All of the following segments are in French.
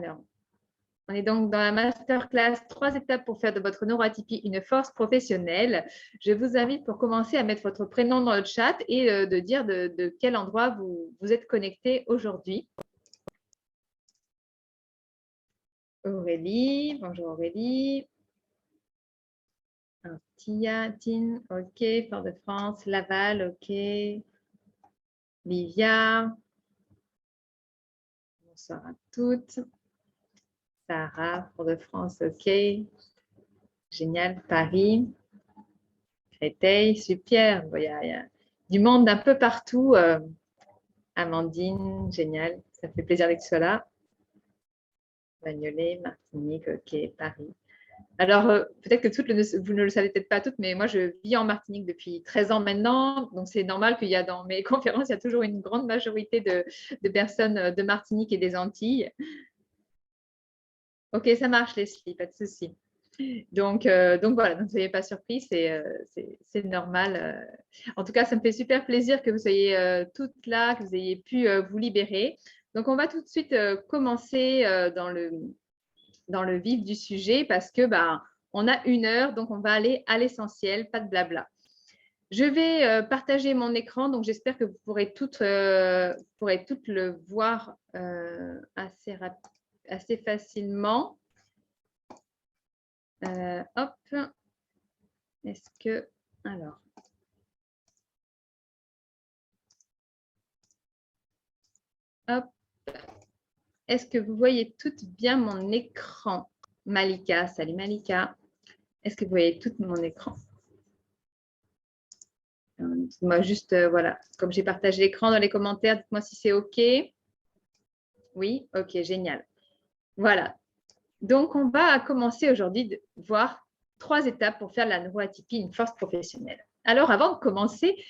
Alors, on est donc dans la masterclass 3 étapes pour faire de votre neuroatypie une force professionnelle. Je vous invite pour commencer à mettre votre prénom dans le chat et de dire de quel endroit vous êtes connecté aujourd'hui. Aurélie, bonjour Aurélie. Tia, Tine, ok. Fort-de-France, Laval, ok. Livia. Bonsoir à toutes. Sarah, Fort-de-France, ok. Génial, Paris. Créteil, super. Il y a du monde d'un peu partout. Amandine, génial. Ça me fait plaisir que tu sois là. Bagnolet, Martinique, ok, Paris. Alors, peut-être que vous ne le savez peut-être pas toutes, mais moi, je vis en Martinique depuis 13 ans maintenant. Donc, c'est normal qu'il y a dans mes conférences, il y a toujours une grande majorité de personnes de Martinique et des Antilles. Ok, ça marche, Leslie, pas de souci. Donc voilà, ne soyez pas surpris, c'est normal. En tout cas, ça me fait super plaisir que vous soyez toutes là, que vous ayez pu vous libérer. Donc, on va tout de suite commencer dans le vif du sujet parce que on a 1 heure, donc on va aller à l'essentiel, pas de blabla. Je vais partager mon écran, donc j'espère que vous pourrez toutes le voir assez facilement. Hop. Est-ce que... Alors. Hop. Est-ce que vous voyez toutes bien mon écran? Malika, salut Malika. Est-ce que vous voyez tout mon écran? Dites-moi juste, voilà, comme j'ai partagé l'écran dans les commentaires, dites-moi si c'est OK. Oui, OK, génial. Voilà. Donc, on va commencer aujourd'hui de voir 3 étapes pour faire de la neuroatypie une force professionnelle. Alors, avant de commencer,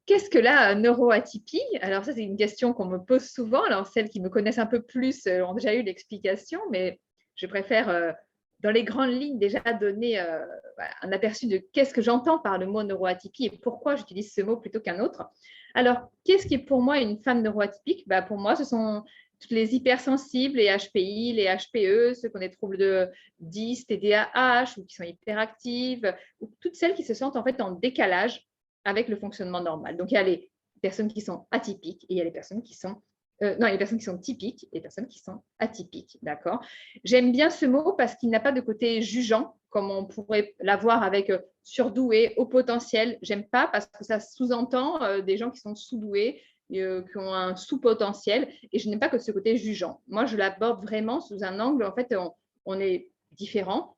qu'est-ce que la neuroatypie? Alors, ça, c'est une question qu'on me pose souvent. Alors, celles qui me connaissent un peu plus ont déjà eu l'explication, mais je préfère, dans les grandes lignes, déjà donner un aperçu de qu'est-ce que j'entends par le mot neuroatypie et pourquoi j'utilise ce mot plutôt qu'un autre. Alors, qu'est-ce qui est pour moi une femme neuroatypique? Pour moi, ce sont toutes les hypersensibles, les HPI, les HPE, ceux qui ont des troubles de 10, TDAH ou qui sont hyperactives, ou toutes celles qui se sentent en fait en décalage avec le fonctionnement normal. Donc, il y a les personnes qui sont atypiques et il y a les personnes qui sont les personnes qui sont typiques et les personnes qui sont atypiques, d'accord? J'aime bien ce mot parce qu'il n'a pas de côté jugeant, comme on pourrait l'avoir avec surdoué, haut potentiel. J'aime pas parce que ça sous-entend des gens qui sont sous-doués, qui ont un sous-potentiel, et je n'aime pas que ce côté jugeant. Moi, je l'aborde vraiment sous un angle, en fait, on est différents,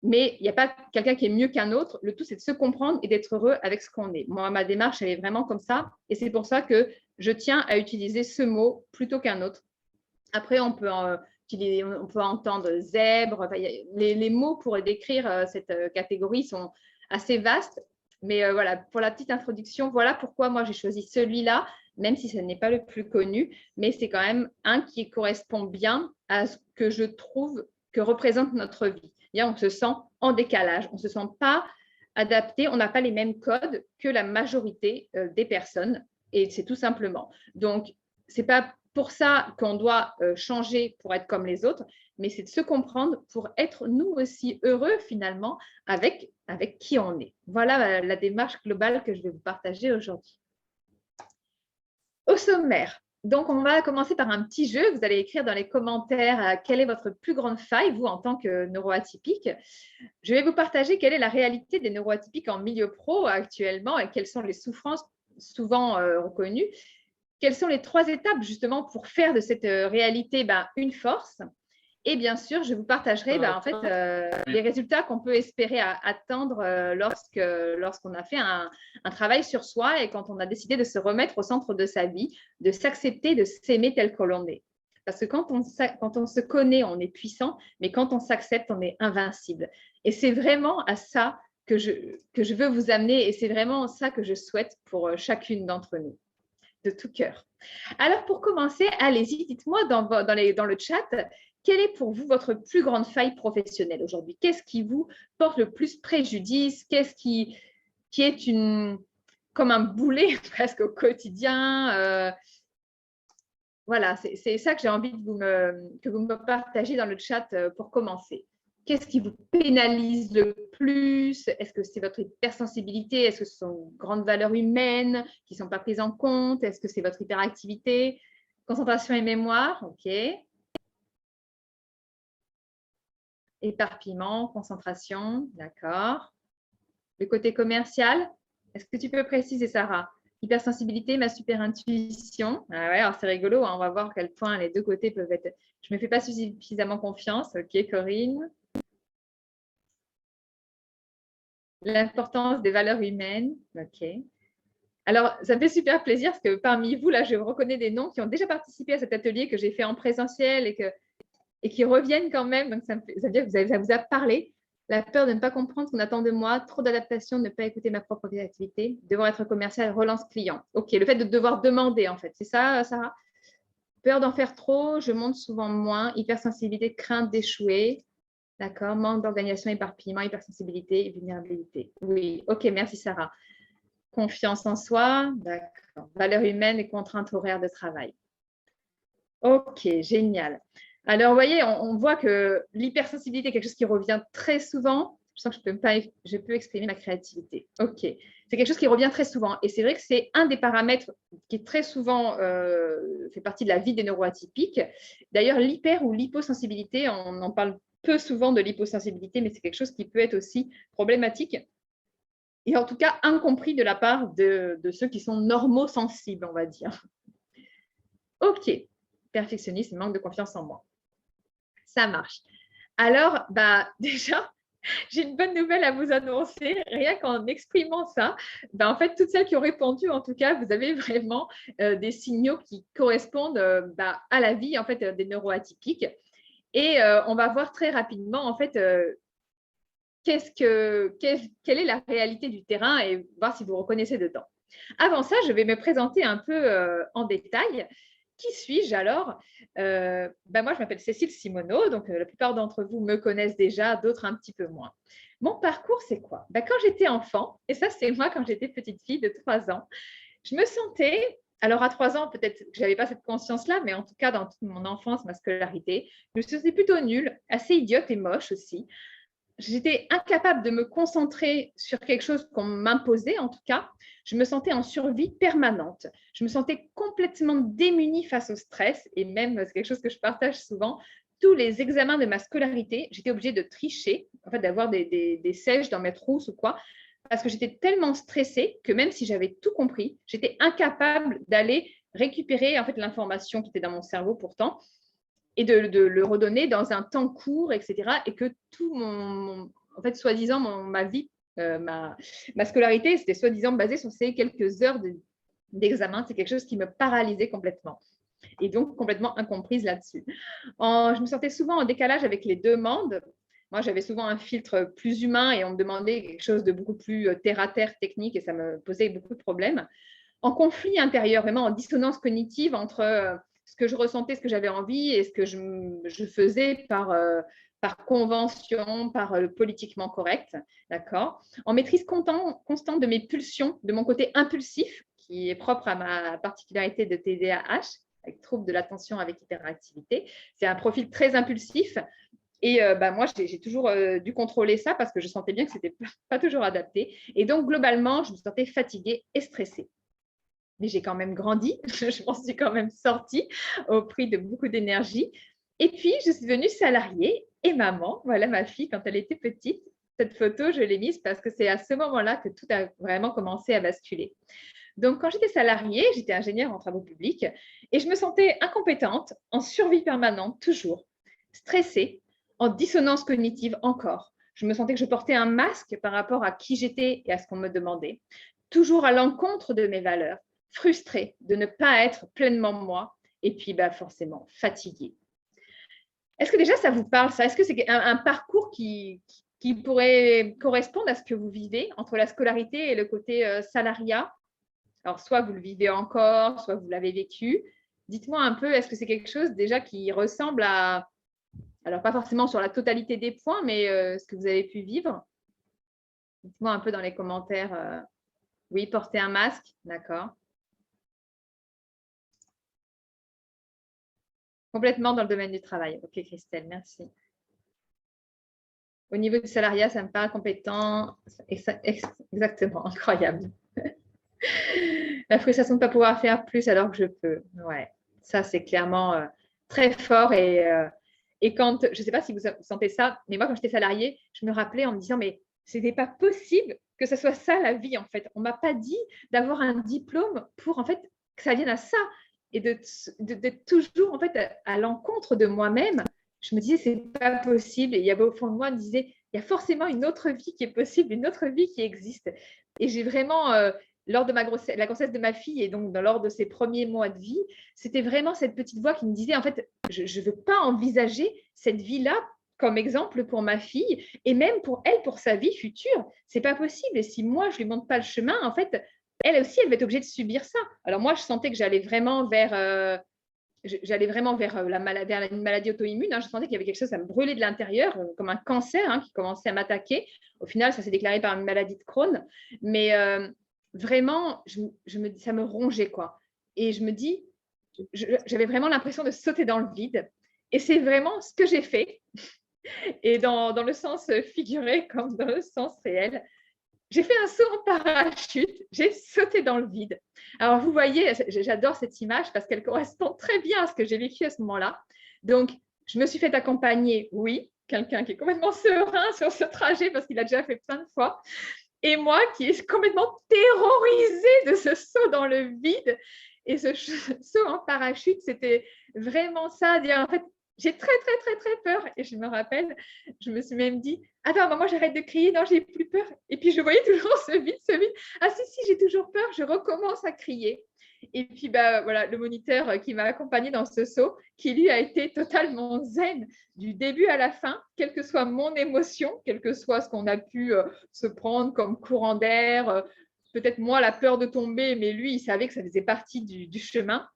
mais il n'y a pas quelqu'un qui est mieux qu'un autre. Le tout, c'est de se comprendre et d'être heureux avec ce qu'on est. Moi, ma démarche, elle est vraiment comme ça. Et c'est pour ça que je tiens à utiliser ce mot plutôt qu'un autre. Après, on peut entendre zèbre. Enfin, les mots pour décrire cette catégorie sont assez vastes. Mais voilà, pour la petite introduction, voilà pourquoi moi j'ai choisi celui-là, même si ce n'est pas le plus connu, mais c'est quand même un qui correspond bien à ce que je trouve que représente notre vie. On se sent en décalage, on ne se sent pas adapté, on n'a pas les mêmes codes que la majorité des personnes, et c'est tout simplement. Donc, ce n'est pas pour ça qu'on doit changer pour être comme les autres, mais c'est de se comprendre pour être nous aussi heureux finalement avec qui on est. Voilà la démarche globale que je vais vous partager aujourd'hui. Au sommaire, donc on va commencer par un petit jeu. Vous allez écrire dans les commentaires quelle est votre plus grande faille, vous en tant que neuroatypique. Je vais vous partager quelle est la réalité des neuroatypiques en milieu pro actuellement et quelles sont les souffrances souvent reconnues. Quelles sont les 3 étapes justement pour faire de cette réalité une force? Et bien sûr, je vous partagerai les résultats qu'on peut espérer attendre lorsqu'on a fait un travail sur soi et quand on a décidé de se remettre au centre de sa vie, de s'accepter, de s'aimer tel que l'on est. Parce que quand on se connaît, on est puissant, mais quand on s'accepte, on est invincible. Et c'est vraiment à ça que je veux vous amener et c'est vraiment ça que je souhaite pour chacune d'entre nous, de tout cœur. Alors, pour commencer, allez-y, dites-moi dans le chat, quelle est pour vous votre plus grande faille professionnelle aujourd'hui? Qu'est-ce qui vous porte le plus préjudice? Qu'est-ce qui est comme un boulet presque au quotidien? Voilà, c'est ça que j'ai envie que vous me partagez dans le chat pour commencer. Qu'est-ce qui vous pénalise le plus? Est-ce que c'est votre hypersensibilité? Est-ce que ce sont vos grandes valeurs humaines qui ne sont pas prises en compte? Est-ce que c'est votre hyperactivité? Concentration et mémoire, ok. Éparpillement, concentration, d'accord. Le côté commercial, est-ce que tu peux préciser, Sarah? Hypersensibilité, ma super intuition. Ah ouais, alors c'est rigolo, hein, on va voir à quel point les deux côtés peuvent être. Je ne me fais pas suffisamment confiance. Ok, Corinne. L'importance des valeurs humaines. Ok. Alors, ça me fait super plaisir parce que parmi vous, là, je reconnais des noms qui ont déjà participé à cet atelier que j'ai fait en présentiel et qui reviennent quand même. Donc, ça veut dire que ça vous a parlé. La peur de ne pas comprendre ce qu'on attend de moi, trop d'adaptation, ne pas écouter ma propre créativité, devoir être commercial, relance client. Ok, le fait de devoir demander, en fait, c'est ça, Sarah? Peur d'en faire trop, je monte souvent moins, hypersensibilité, crainte d'échouer. D'accord, manque d'organisation, éparpillement, hypersensibilité et vulnérabilité. Oui, ok, merci Sarah. Confiance en soi, d'accord. Valeurs humaines et contraintes horaires de travail. Ok, génial. Alors, vous voyez, on voit que l'hypersensibilité est quelque chose qui revient très souvent. Je sens que je peux exprimer ma créativité. Ok, c'est quelque chose qui revient très souvent. Et c'est vrai que c'est un des paramètres qui est très souvent fait partie de la vie des neuroatypiques. D'ailleurs, l'hyper ou l'hyposensibilité, on en parle peu souvent de l'hyposensibilité, mais c'est quelque chose qui peut être aussi problématique et en tout cas incompris de la part de ceux qui sont normosensibles, on va dire. Ok, perfectionniste, manque de confiance en moi. Ça marche. Alors, déjà, j'ai une bonne nouvelle à vous annoncer. Rien qu'en exprimant ça, en fait, toutes celles qui ont répondu, en tout cas, vous avez vraiment des signaux qui correspondent à la vie en fait, des neuroatypiques. Et on va voir très rapidement, en fait, quelle est la réalité du terrain et voir si vous reconnaissez dedans. Avant ça, je vais me présenter un peu en détail. Qui suis-je alors? Moi, je m'appelle Cécile Simoneau, donc la plupart d'entre vous me connaissent déjà, d'autres un petit peu moins. Mon parcours, c'est quoi? Quand j'étais enfant, et ça, c'est moi quand j'étais petite fille de 3 ans, je me sentais, alors à 3 ans, peut-être que je n'avais pas cette conscience-là, mais en tout cas, dans toute mon enfance, ma scolarité, je me sentais plutôt nulle, assez idiote et moche aussi. J'étais incapable de me concentrer sur quelque chose qu'on m'imposait, en tout cas. Je me sentais en survie permanente. Je me sentais complètement démunie face au stress et même, c'est quelque chose que je partage souvent, tous les examens de ma scolarité, j'étais obligée de tricher, en fait, d'avoir des sèches dans mes trousses ou quoi, parce que j'étais tellement stressée que même si j'avais tout compris, j'étais incapable d'aller récupérer en fait l'information qui était dans mon cerveau pourtant et de le redonner dans un temps court, etc. Et que tout en fait, soi-disant, ma vie, ma scolarité, c'était soi-disant basé sur ces quelques heures d'examen. C'est quelque chose qui me paralysait complètement et donc complètement incomprise là-dessus. Je me sentais souvent en décalage avec les demandes. Moi, j'avais souvent un filtre plus humain et on me demandait quelque chose de beaucoup plus terre-à-terre, technique, et ça me posait beaucoup de problèmes. En conflit intérieur, vraiment en dissonance cognitive entre ce que je ressentais, ce que j'avais envie et ce que je faisais par convention, par le politiquement correct, d'accord. En maîtrise constante de mes pulsions, de mon côté impulsif, qui est propre à ma particularité de TDAH, avec trouble de l'attention avec hyperactivité. C'est un profil très impulsif. Et moi, j'ai toujours dû contrôler ça parce que je sentais bien que ce n'était pas toujours adapté. Et donc, globalement, je me sentais fatiguée et stressée. Mais j'ai quand même grandi, je m'en suis quand même sortie au prix de beaucoup d'énergie. Et puis, je suis devenue salariée et maman. Voilà ma fille quand elle était petite. Cette photo, je l'ai mise parce que c'est à ce moment-là que tout a vraiment commencé à basculer. Donc, quand j'étais salariée, j'étais ingénieure en travaux publics et je me sentais incompétente, en survie permanente, toujours, stressée, en dissonance cognitive encore. Je me sentais que je portais un masque par rapport à qui j'étais et à ce qu'on me demandait, toujours à l'encontre de mes valeurs, frustrée de ne pas être pleinement moi et puis forcément fatiguée. Est-ce que déjà ça vous parle ça? Est-ce que c'est un parcours qui pourrait correspondre à ce que vous vivez entre la scolarité et le côté salariat? Alors, soit vous le vivez encore, soit vous l'avez vécu. Dites-moi un peu, est-ce que c'est quelque chose déjà qui ressemble à, alors pas forcément sur la totalité des points, mais ce que vous avez pu vivre? Dites-moi un peu dans les commentaires. Oui, porter un masque, d'accord. Complètement dans le domaine du travail. Ok, Christelle, merci. Au niveau du salariat, ça me paraît compétent. Exactement, incroyable. La frustration de ne pas pouvoir faire plus alors que je peux. Ouais, ça, c'est clairement très fort. Et quand, je ne sais pas si vous sentez ça, mais moi, quand j'étais salariée, je me rappelais en me disant, mais ce n'était pas possible que ce soit ça la vie, en fait. On ne m'a pas dit d'avoir un diplôme pour, en fait, que ça vienne à ça. Et d'être toujours, en fait, à l'encontre de moi-même. Je me disais, c'est pas possible. Et il y avait au fond de moi, je me disais, il y a forcément une autre vie qui est possible, une autre vie qui existe. Et j'ai vraiment, lors de la grossesse de ma fille et donc lors de ses premiers mois de vie, c'était vraiment cette petite voix qui me disait, en fait, je ne veux pas envisager cette vie-là comme exemple pour ma fille et même pour elle, pour sa vie future. C'est pas possible. Et si moi, je lui montre pas le chemin, en fait, elle aussi, elle va être obligée de subir ça. Alors moi, je sentais que j'allais vraiment vers une maladie auto-immune. Hein. Je sentais qu'il y avait quelque chose à me brûler de l'intérieur, comme un cancer qui commençait à m'attaquer. Au final, ça s'est déclaré par une maladie de Crohn. Mais vraiment, ça me rongeait, quoi. Et je me dis, j'avais vraiment l'impression de sauter dans le vide. Et c'est vraiment ce que j'ai fait. Et dans le sens figuré comme dans le sens réel. J'ai fait un saut en parachute, j'ai sauté dans le vide. Alors, vous voyez, j'adore cette image parce qu'elle correspond très bien à ce que j'ai vécu à ce moment-là. Donc, je me suis fait accompagner, oui, quelqu'un qui est complètement serein sur ce trajet parce qu'il a déjà fait plein de fois. Et moi qui est complètement terrorisée de ce saut dans le vide. Et ce saut en parachute, c'était vraiment ça, dire en fait, j'ai très, très, très, très peur. Et je me rappelle, je me suis même dit, attends, maman, j'arrête de crier, non, j'ai plus peur. Et puis, je voyais toujours ce vide, ce vide. Ah si, j'ai toujours peur, je recommence à crier. Et puis, voilà, le moniteur qui m'a accompagnée dans ce saut, qui lui a été totalement zen du début à la fin, quelle que soit mon émotion, quel que soit ce qu'on a pu se prendre comme courant d'air, peut-être moi la peur de tomber, mais lui, il savait que ça faisait partie du chemin.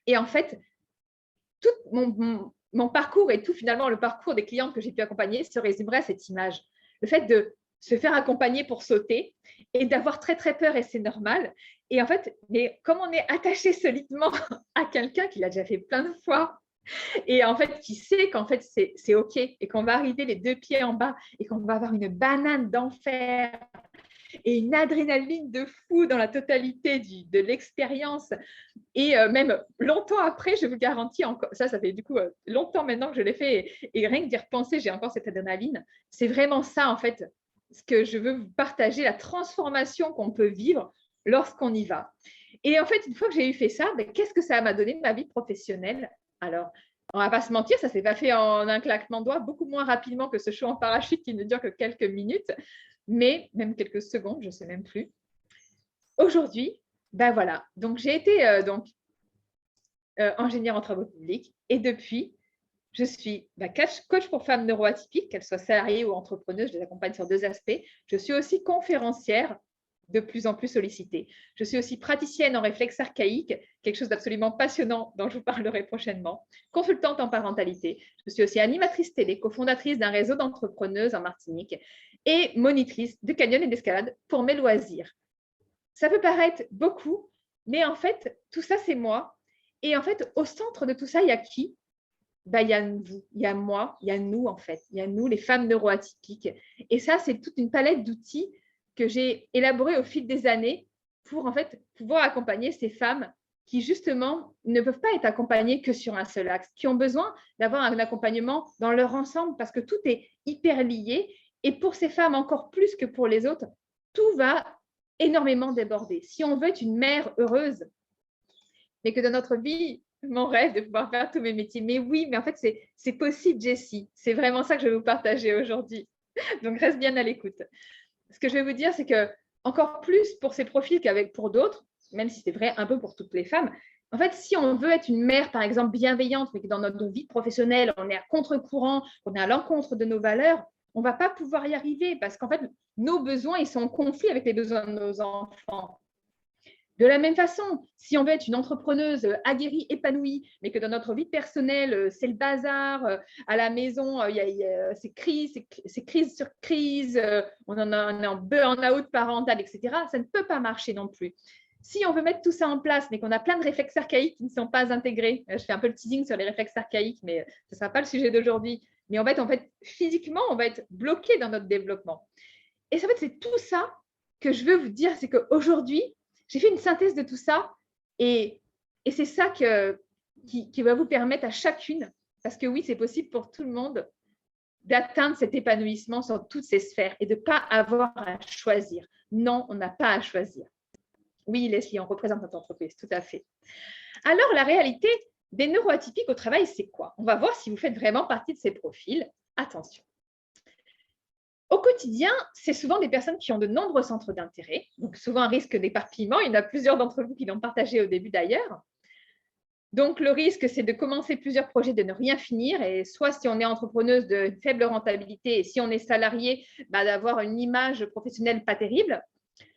Et en fait, tout mon parcours et tout finalement le parcours des clientes que j'ai pu accompagner se résumerait à cette image. Le fait de se faire accompagner pour sauter et d'avoir très très peur et c'est normal. Et en fait, mais comme on est attaché solidement à quelqu'un qui l'a déjà fait plein de fois et en fait qui sait qu'en fait c'est OK et qu'on va arriver les deux pieds en bas et qu'on va avoir une banane d'enfer et une adrénaline de fou dans la totalité de l'expérience. Et même longtemps après, je vous garantis, encore, ça fait du coup longtemps maintenant que je l'ai fait et rien que d'y repenser, j'ai encore cette adrénaline. C'est vraiment ça, en fait, ce que je veux vous partager, la transformation qu'on peut vivre lorsqu'on y va. Et en fait, une fois que j'ai eu fait ça, qu'est-ce que ça m'a donné de ma vie professionnelle? Alors, on ne va pas se mentir, ça ne s'est pas fait en un claquement de doigts, beaucoup moins rapidement que ce show en parachute qui ne dure que quelques minutes, mais même quelques secondes, je ne sais même plus. Aujourd'hui, voilà. Donc, j'ai été ingénieure en travaux publics et depuis, je suis coach pour femmes neuroatypiques, qu'elles soient salariées ou entrepreneuses. Je les accompagne sur 2 aspects. Je suis aussi conférencière, de plus en plus sollicitée. Je suis aussi praticienne en réflexe archaïque, quelque chose d'absolument passionnant dont je vous parlerai prochainement. Consultante en parentalité. Je suis aussi animatrice télé, cofondatrice d'un réseau d'entrepreneuses en Martinique et monitrice de canyon et d'escalade pour mes loisirs. Ça peut paraître beaucoup, mais en fait, tout ça, c'est moi. Et en fait, au centre de tout ça, il y a qui? Il y a vous, il y a moi, il y a nous, en fait. Il y a nous, les femmes neuroatypiques. Et ça, c'est toute une palette d'outils que j'ai élaborée au fil des années pour, en fait, pouvoir accompagner ces femmes qui, justement, ne peuvent pas être accompagnées que sur un seul axe, qui ont besoin d'avoir un accompagnement dans leur ensemble parce que tout est hyper lié. Et pour ces femmes, encore plus que pour les autres, tout va énormément déborder. Si on veut être une mère heureuse, mais que dans notre vie, mon rêve de pouvoir faire tous mes métiers. Mais oui, mais en fait, c'est possible, Jessie. C'est vraiment ça que je vais vous partager aujourd'hui. Donc, reste bien à l'écoute. Ce que je vais vous dire, c'est que encore plus pour ces profils qu'avec pour d'autres, même si c'est vrai un peu pour toutes les femmes, en fait, si on veut être une mère, par exemple, bienveillante, mais que dans notre vie professionnelle, on est à contre-courant, on est à l'encontre de nos valeurs, on ne va pas pouvoir y arriver parce qu'en fait, nos besoins, ils sont en conflit avec les besoins de nos enfants. De la même façon, si on veut être une entrepreneuse aguerrie, épanouie, mais que dans notre vie personnelle, c'est le bazar, à la maison, il y a ces crises sur crises, on est en burn-out parental, etc., ça ne peut pas marcher non plus. Si on veut mettre tout ça en place, mais qu'on a plein de réflexes archaïques qui ne sont pas intégrés, je fais un peu le teasing sur les réflexes archaïques, mais ce ne sera pas le sujet d'aujourd'hui. Mais en fait, physiquement, on va être bloqué dans notre développement. Et en fait, c'est tout ça que je veux vous dire, c'est qu'aujourd'hui, j'ai fait une synthèse de tout ça et c'est ça qui va vous permettre à chacune, parce que oui, c'est possible pour tout le monde, d'atteindre cet épanouissement sur toutes ces sphères et de ne pas avoir à choisir. Non, on n'a pas à choisir. Oui, Leslie, on représente notre entreprise, tout à fait. Alors, la réalité des neuroatypiques au travail, c'est quoi? On va voir si vous faites vraiment partie de ces profils. Attention. Au quotidien, c'est souvent des personnes qui ont de nombreux centres d'intérêt, donc souvent un risque d'éparpillement. Il y en a plusieurs d'entre vous qui l'ont partagé au début d'ailleurs. Donc, le risque, c'est de commencer plusieurs projets, de ne rien finir. Et soit si on est entrepreneuse, de faible rentabilité, et si on est salarié, d'avoir une image professionnelle pas terrible.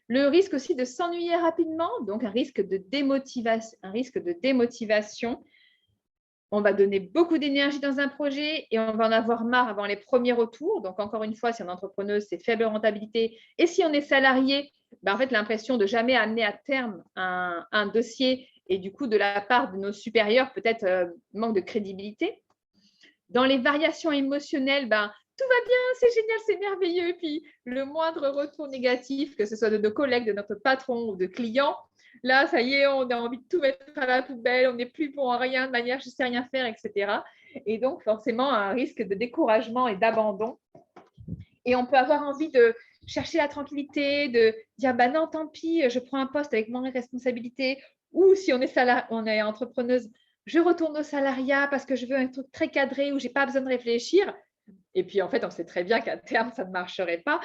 Le risque aussi de s'ennuyer rapidement, donc un risque de démotivation. On va donner beaucoup d'énergie dans un projet et on va en avoir marre avant les premiers retours. Donc, encore une fois, si on est entrepreneuse, c'est faible rentabilité. Et si on est salarié, en fait, l'impression de jamais amener à terme un dossier et du coup, de la part de nos supérieurs, peut-être manque de crédibilité. Dans les variations émotionnelles, tout va bien, c'est génial, c'est merveilleux. Puis, le moindre retour négatif, que ce soit de nos collègues, de notre patron ou de clients, là, ça y est, on a envie de tout mettre à la poubelle, on n'est plus bon en rien, de manière je ne sais rien faire, etc. Et donc, forcément, un risque de découragement et d'abandon. Et on peut avoir envie de chercher la tranquillité, de dire, non, tant pis, je prends un poste avec moins de responsabilités. Ou si on est entrepreneuse, je retourne au salariat parce que je veux un truc très cadré où je n'ai pas besoin de réfléchir. Et puis, en fait, on sait très bien qu'à terme, ça ne marcherait pas.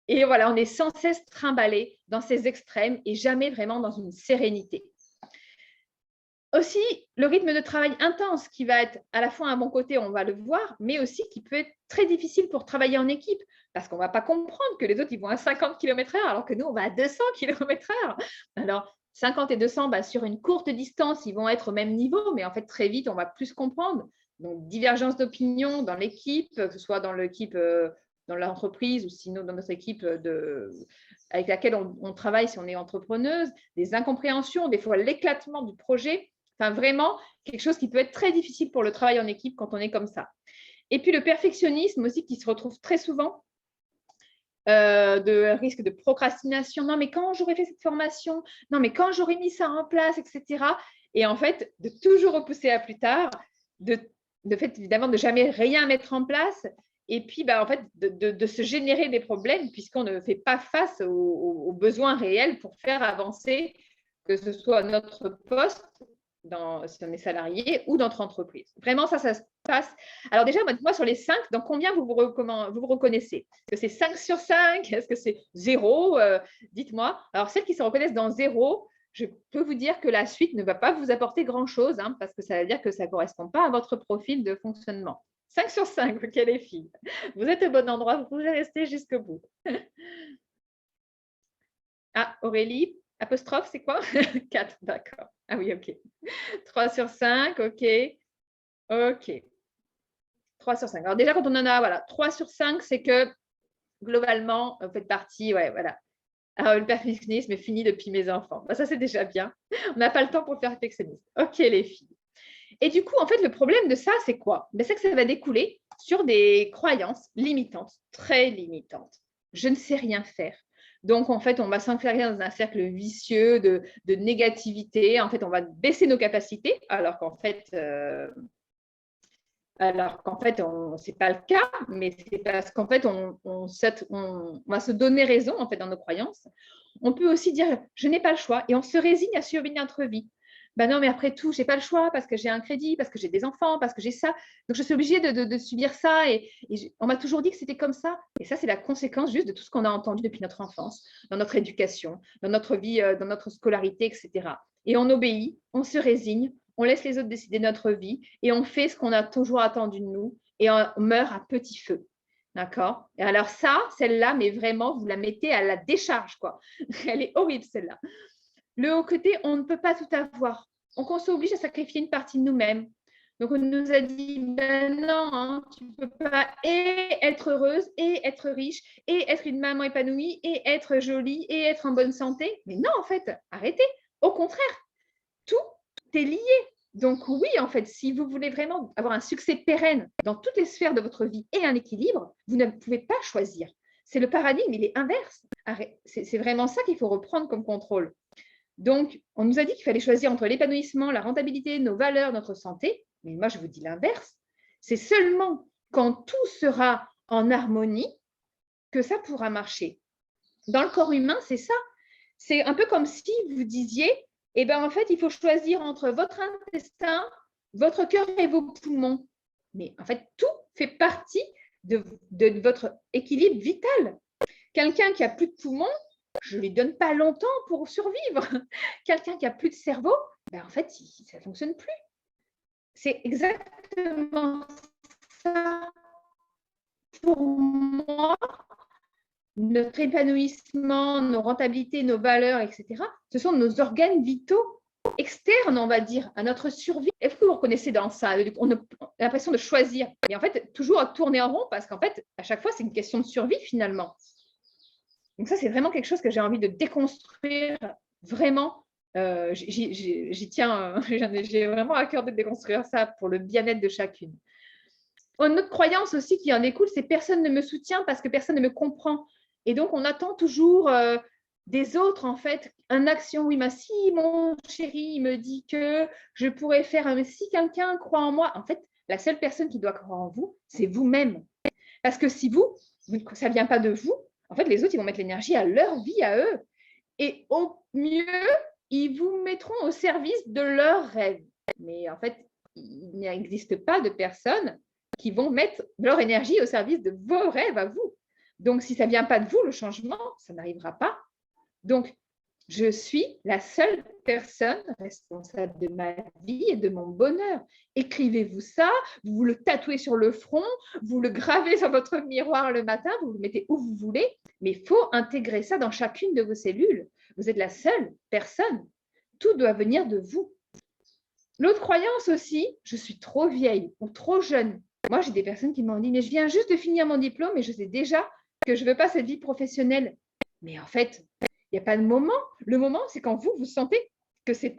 Et voilà, on est sans cesse trimballé dans ces extrêmes et jamais vraiment dans une sérénité. Aussi, le rythme de travail intense qui va être à la fois un bon côté, on va le voir, mais aussi qui peut être très difficile pour travailler en équipe parce qu'on ne va pas comprendre que les autres, ils vont à 50 km/h alors que nous, on va à 200 km/h. Alors, 50 et 200, sur une courte distance, ils vont être au même niveau, mais en fait, très vite, on va plus comprendre. Donc, divergence d'opinion dans l'équipe, que ce soit dans l'équipe, dans l'entreprise ou sinon dans notre équipe avec laquelle on travaille si on est entrepreneuse, des incompréhensions, des fois l'éclatement du projet. Enfin, vraiment, quelque chose qui peut être très difficile pour le travail en équipe quand on est comme ça. Et puis, le perfectionnisme aussi qui se retrouve très souvent, de risque de procrastination. Non, mais quand j'aurais fait cette formation? Non, mais quand j'aurais mis ça en place, etc. Et en fait, de toujours repousser à plus tard, de fait, évidemment, de jamais rien mettre en place. Et puis, en fait, de se générer des problèmes puisqu'on ne fait pas face aux besoins réels pour faire avancer, que ce soit notre poste, si on est salarié, ou notre entreprise. Vraiment, ça se passe. Alors déjà, moi, sur les 5, dans combien vous vous reconnaissez? Est-ce que c'est 5 sur 5? Est-ce que c'est 0? Dites-moi. Alors, celles qui se reconnaissent dans 0, je peux vous dire que la suite ne va pas vous apporter grand-chose, parce que ça veut dire que ça ne correspond pas à votre profil de fonctionnement. 5 sur 5, ok les filles. Vous êtes au bon endroit, vous pouvez rester jusqu'au bout. Ah, Aurélie, apostrophe, c'est quoi? 4, d'accord. Ah oui, ok. 3 sur 5, ok. Ok. 3 sur 5. Alors déjà, quand on en a, voilà, 3 sur 5, c'est que globalement, vous faites partie, ouais, voilà. Alors, le perfectionnisme est fini depuis mes enfants. Ça, c'est déjà bien. On n'a pas le temps pour le perfectionnisme. Ok, les filles. Et du coup, en fait, le problème de ça, c'est quoi? C'est que ça va découler sur des croyances limitantes, très limitantes. Je ne sais rien faire. Donc, en fait, on va s'enfermer dans un cercle vicieux de négativité. En fait, on va baisser nos capacités, alors qu'en fait, ce n'est pas le cas, mais c'est parce qu'en fait, on va se donner raison en fait, dans nos croyances. On peut aussi dire « je n'ai pas le choix » et on se résigne à subir notre vie. Non, mais après tout, je n'ai pas le choix parce que j'ai un crédit, parce que j'ai des enfants, parce que j'ai ça. Donc, je suis obligée de subir ça. Et on m'a toujours dit que c'était comme ça. Et ça, c'est la conséquence juste de tout ce qu'on a entendu depuis notre enfance, dans notre éducation, dans notre vie, dans notre scolarité, etc. Et on obéit, on se résigne, on laisse les autres décider de notre vie et on fait ce qu'on a toujours attendu de nous et on meurt à petit feu. D'accord? Et alors ça, celle-là, mais vraiment, vous la mettez à la décharge, quoi. Elle est horrible, celle-là. Le haut côté, on ne peut pas tout avoir. Donc, on s'oblige à sacrifier une partie de nous-mêmes. Donc, on nous a dit, ben non, hein, tu ne peux pas et être heureuse, et être riche, et être une maman épanouie, et être jolie, et être en bonne santé. Mais non, en fait, arrêtez. Au contraire, tout est lié. Donc oui, en fait, si vous voulez vraiment avoir un succès pérenne dans toutes les sphères de votre vie et un équilibre, vous ne pouvez pas choisir. C'est le paradigme, il est inverse. C'est vraiment ça qu'il faut reprendre comme contrôle. Donc, on nous a dit qu'il fallait choisir entre l'épanouissement, la rentabilité, nos valeurs, notre santé. Mais moi, je vous dis l'inverse. C'est seulement quand tout sera en harmonie que ça pourra marcher. Dans le corps humain, c'est ça. C'est un peu comme si vous disiez, eh bien, en fait, il faut choisir entre votre intestin, votre cœur et vos poumons. Mais en fait, tout fait partie de votre équilibre vital. Quelqu'un qui a plus de poumons, je ne lui donne pas longtemps pour survivre. Quelqu'un qui a plus de cerveau, ben en fait, ça ne fonctionne plus. C'est exactement ça pour moi. Notre épanouissement, nos rentabilités, nos valeurs, etc., ce sont nos organes vitaux externes, on va dire, à notre survie. Est-ce que vous reconnaissez dans ça? On a l'impression de choisir. Et en fait, toujours à tourner en rond parce qu'en fait, à chaque fois, c'est une question de survie finalement. Donc ça, c'est vraiment quelque chose que j'ai envie de déconstruire vraiment. J'y tiens, j'ai vraiment à cœur de déconstruire ça pour le bien-être de chacune. Une autre croyance aussi qui en découle, c'est personne ne me soutient parce que personne ne me comprend. Et donc, on attend toujours des autres, en fait, une action. Oui, mais si mon chéri me dit que je pourrais faire, mais si quelqu'un croit en moi, en fait, la seule personne qui doit croire en vous, c'est vous-même. Parce que si ça ne vient pas de vous, en fait, les autres, ils vont mettre l'énergie à leur vie, à eux. Et au mieux, ils vous mettront au service de leurs rêves. Mais en fait, il n'existe pas de personnes qui vont mettre leur énergie au service de vos rêves à vous. Donc, si ça ne vient pas de vous, le changement, ça n'arrivera pas. Donc, je suis la seule personne responsable de ma vie et de mon bonheur. Écrivez-vous ça, vous le tatouez sur le front, vous le gravez sur votre miroir le matin, vous le mettez où vous voulez, mais il faut intégrer ça dans chacune de vos cellules. Vous êtes la seule personne. Tout doit venir de vous. L'autre croyance aussi, je suis trop vieille ou trop jeune. Moi, j'ai des personnes qui m'ont dit, mais je viens juste de finir mon diplôme et je sais déjà que je ne veux pas cette vie professionnelle. Mais en fait, il n'y a pas de moment. Le moment, c'est quand vous sentez que ce n'est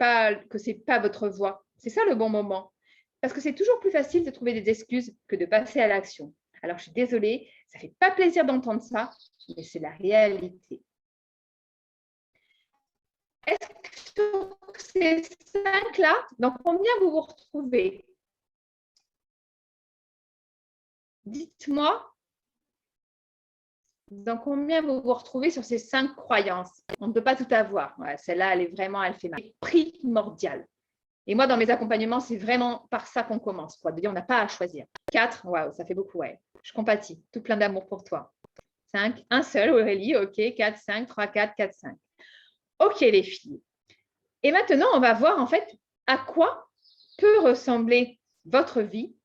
pas votre voie. C'est ça le bon moment. Parce que c'est toujours plus facile de trouver des excuses que de passer à l'action. Alors, je suis désolée, ça ne fait pas plaisir d'entendre ça, mais c'est la réalité. Est-ce que ces 5-là, dans combien vous vous retrouvez? Dites-moi dans combien vous vous retrouvez sur ces 5 croyances. On ne peut pas tout avoir. Ouais, celle-là, elle fait mal. Primordial. Et moi, dans mes accompagnements, c'est vraiment par ça qu'on commence. Quoi. On n'a pas à choisir. 4, waouh, ça fait beaucoup. Ouais. Je compatis. Tout plein d'amour pour toi. 5, un seul, Aurélie. OK, 4, 5, 3, 4, 4, 5. OK, les filles. Et maintenant, on va voir en fait à quoi peut ressembler votre vie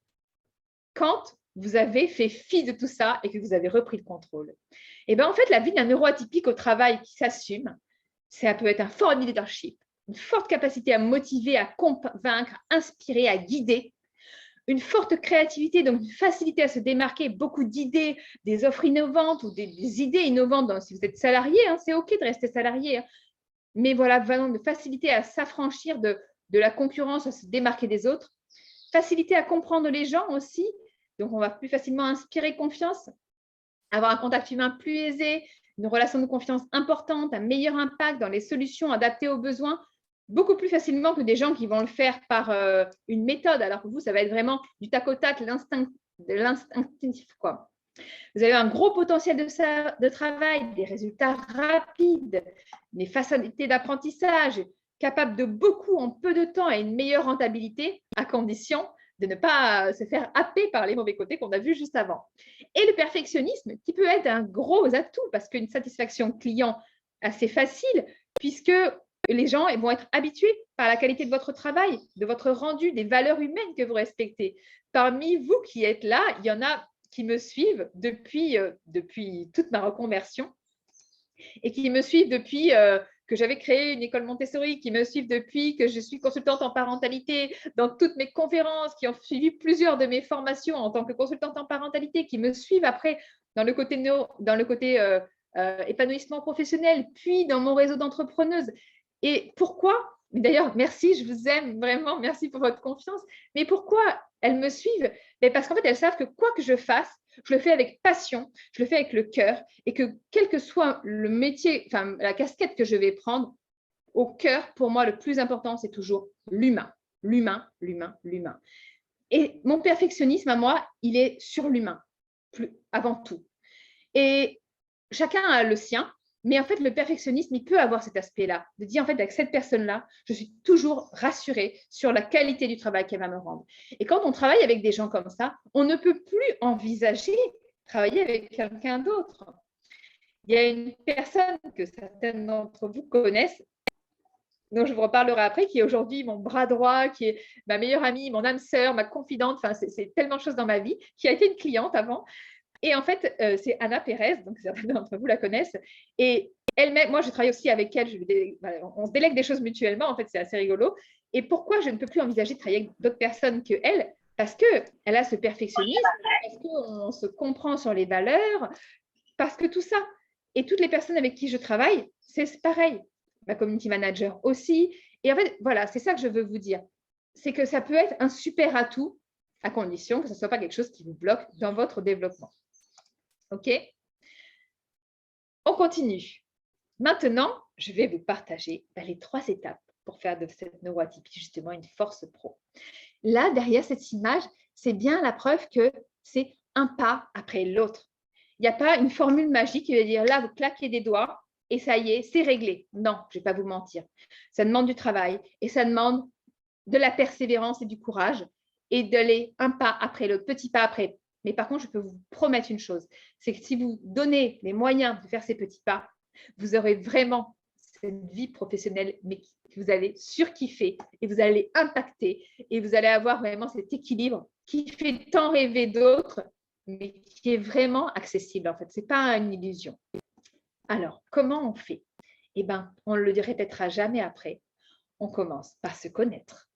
quand vous avez fait fi de tout ça et que vous avez repris le contrôle. Et bien en fait, la vie d'un neuroatypique au travail qui s'assume, ça peut être un fort leadership, une forte capacité à motiver, à convaincre, à inspirer, à guider, une forte créativité, donc une facilité à se démarquer, beaucoup d'idées, des offres innovantes ou des idées innovantes. Si vous êtes salarié, hein, c'est OK de rester salarié, hein, mais voilà, vraiment de facilité à s'affranchir de la concurrence, à se démarquer des autres, facilité à comprendre les gens aussi. Donc, on va plus facilement inspirer confiance, avoir un contact humain plus aisé, une relation de confiance importante, un meilleur impact dans les solutions adaptées aux besoins, beaucoup plus facilement que des gens qui vont le faire par une méthode. Alors que vous, ça va être vraiment du tac au tac, l'instinctif, quoi. Vous avez un gros potentiel de travail, des résultats rapides, des facilités d'apprentissage, capable de beaucoup en peu de temps et une meilleure rentabilité, à condition de ne pas se faire happer par les mauvais côtés qu'on a vus juste avant. Et le perfectionnisme, qui peut être un gros atout, parce qu'une satisfaction client assez facile, puisque les gens vont être habitués par la qualité de votre travail, de votre rendu, des valeurs humaines que vous respectez. Parmi vous qui êtes là, il y en a qui me suivent depuis toute ma reconversion et qui me suivent depuis que j'avais créé une école Montessori, qui me suivent depuis que je suis consultante en parentalité, dans toutes mes conférences, qui ont suivi plusieurs de mes formations en tant que consultante en parentalité, qui me suivent après dans le côté, épanouissement professionnel, puis dans mon réseau d'entrepreneuses. Et pourquoi? D'ailleurs, merci, je vous aime vraiment, merci pour votre confiance. Mais pourquoi elles me suivent? Parce qu'en fait, elles savent que quoi que je fasse, je le fais avec passion, je le fais avec le cœur, et que quel que soit le métier, enfin la casquette que je vais prendre, au cœur, pour moi, le plus important, c'est toujours l'humain. L'humain, l'humain, l'humain. Et mon perfectionnisme à moi, il est sur l'humain, avant tout. Et chacun a le sien, mais en fait, le perfectionnisme, il peut avoir cet aspect-là, de dire en fait, avec cette personne-là, je suis toujours rassurée sur la qualité du travail qu'elle va me rendre. Et quand on travaille avec des gens comme ça, on ne peut plus envisager travailler avec quelqu'un d'autre. Il y a une personne que certains d'entre vous connaissent, dont je vous reparlerai après, qui est aujourd'hui mon bras droit, qui est ma meilleure amie, mon âme sœur, ma confidente, enfin, c'est tellement de choses dans ma vie, qui a été une cliente avant. Et en fait, c'est Anna Pérez, donc certains d'entre vous la connaissent. Et elle-même, moi, je travaille aussi avec elle. On se délègue des choses mutuellement. En fait, c'est assez rigolo. Et pourquoi je ne peux plus envisager de travailler avec d'autres personnes qu'elle? Parce qu'elle a ce perfectionnisme, parce qu'on se comprend sur les valeurs, parce que tout ça. Et toutes les personnes avec qui je travaille, c'est pareil. Ma community manager aussi. Et en fait, voilà, c'est ça que je veux vous dire. C'est que ça peut être un super atout, à condition que ce ne soit pas quelque chose qui vous bloque dans votre développement. OK? On continue. Maintenant, je vais vous partager les 3 étapes pour faire de cette neuroatypie justement une force pro. Là, derrière cette image, c'est bien la preuve que c'est un pas après l'autre. Il n'y a pas une formule magique qui va dire là, vous claquez des doigts et ça y est, c'est réglé. Non, je ne vais pas vous mentir. Ça demande du travail et ça demande de la persévérance et du courage et d'aller un pas après l'autre, petit pas après. Mais par contre, je peux vous promettre une chose, c'est que si vous donnez les moyens de faire ces petits pas, vous aurez vraiment cette vie professionnelle, mais que vous allez surkiffer et vous allez impacter et vous allez avoir vraiment cet équilibre qui fait tant rêver d'autres, mais qui est vraiment accessible en fait. Ce n'est pas une illusion. Alors, comment on fait? Eh bien, on ne le répétera jamais après. On commence par se connaître.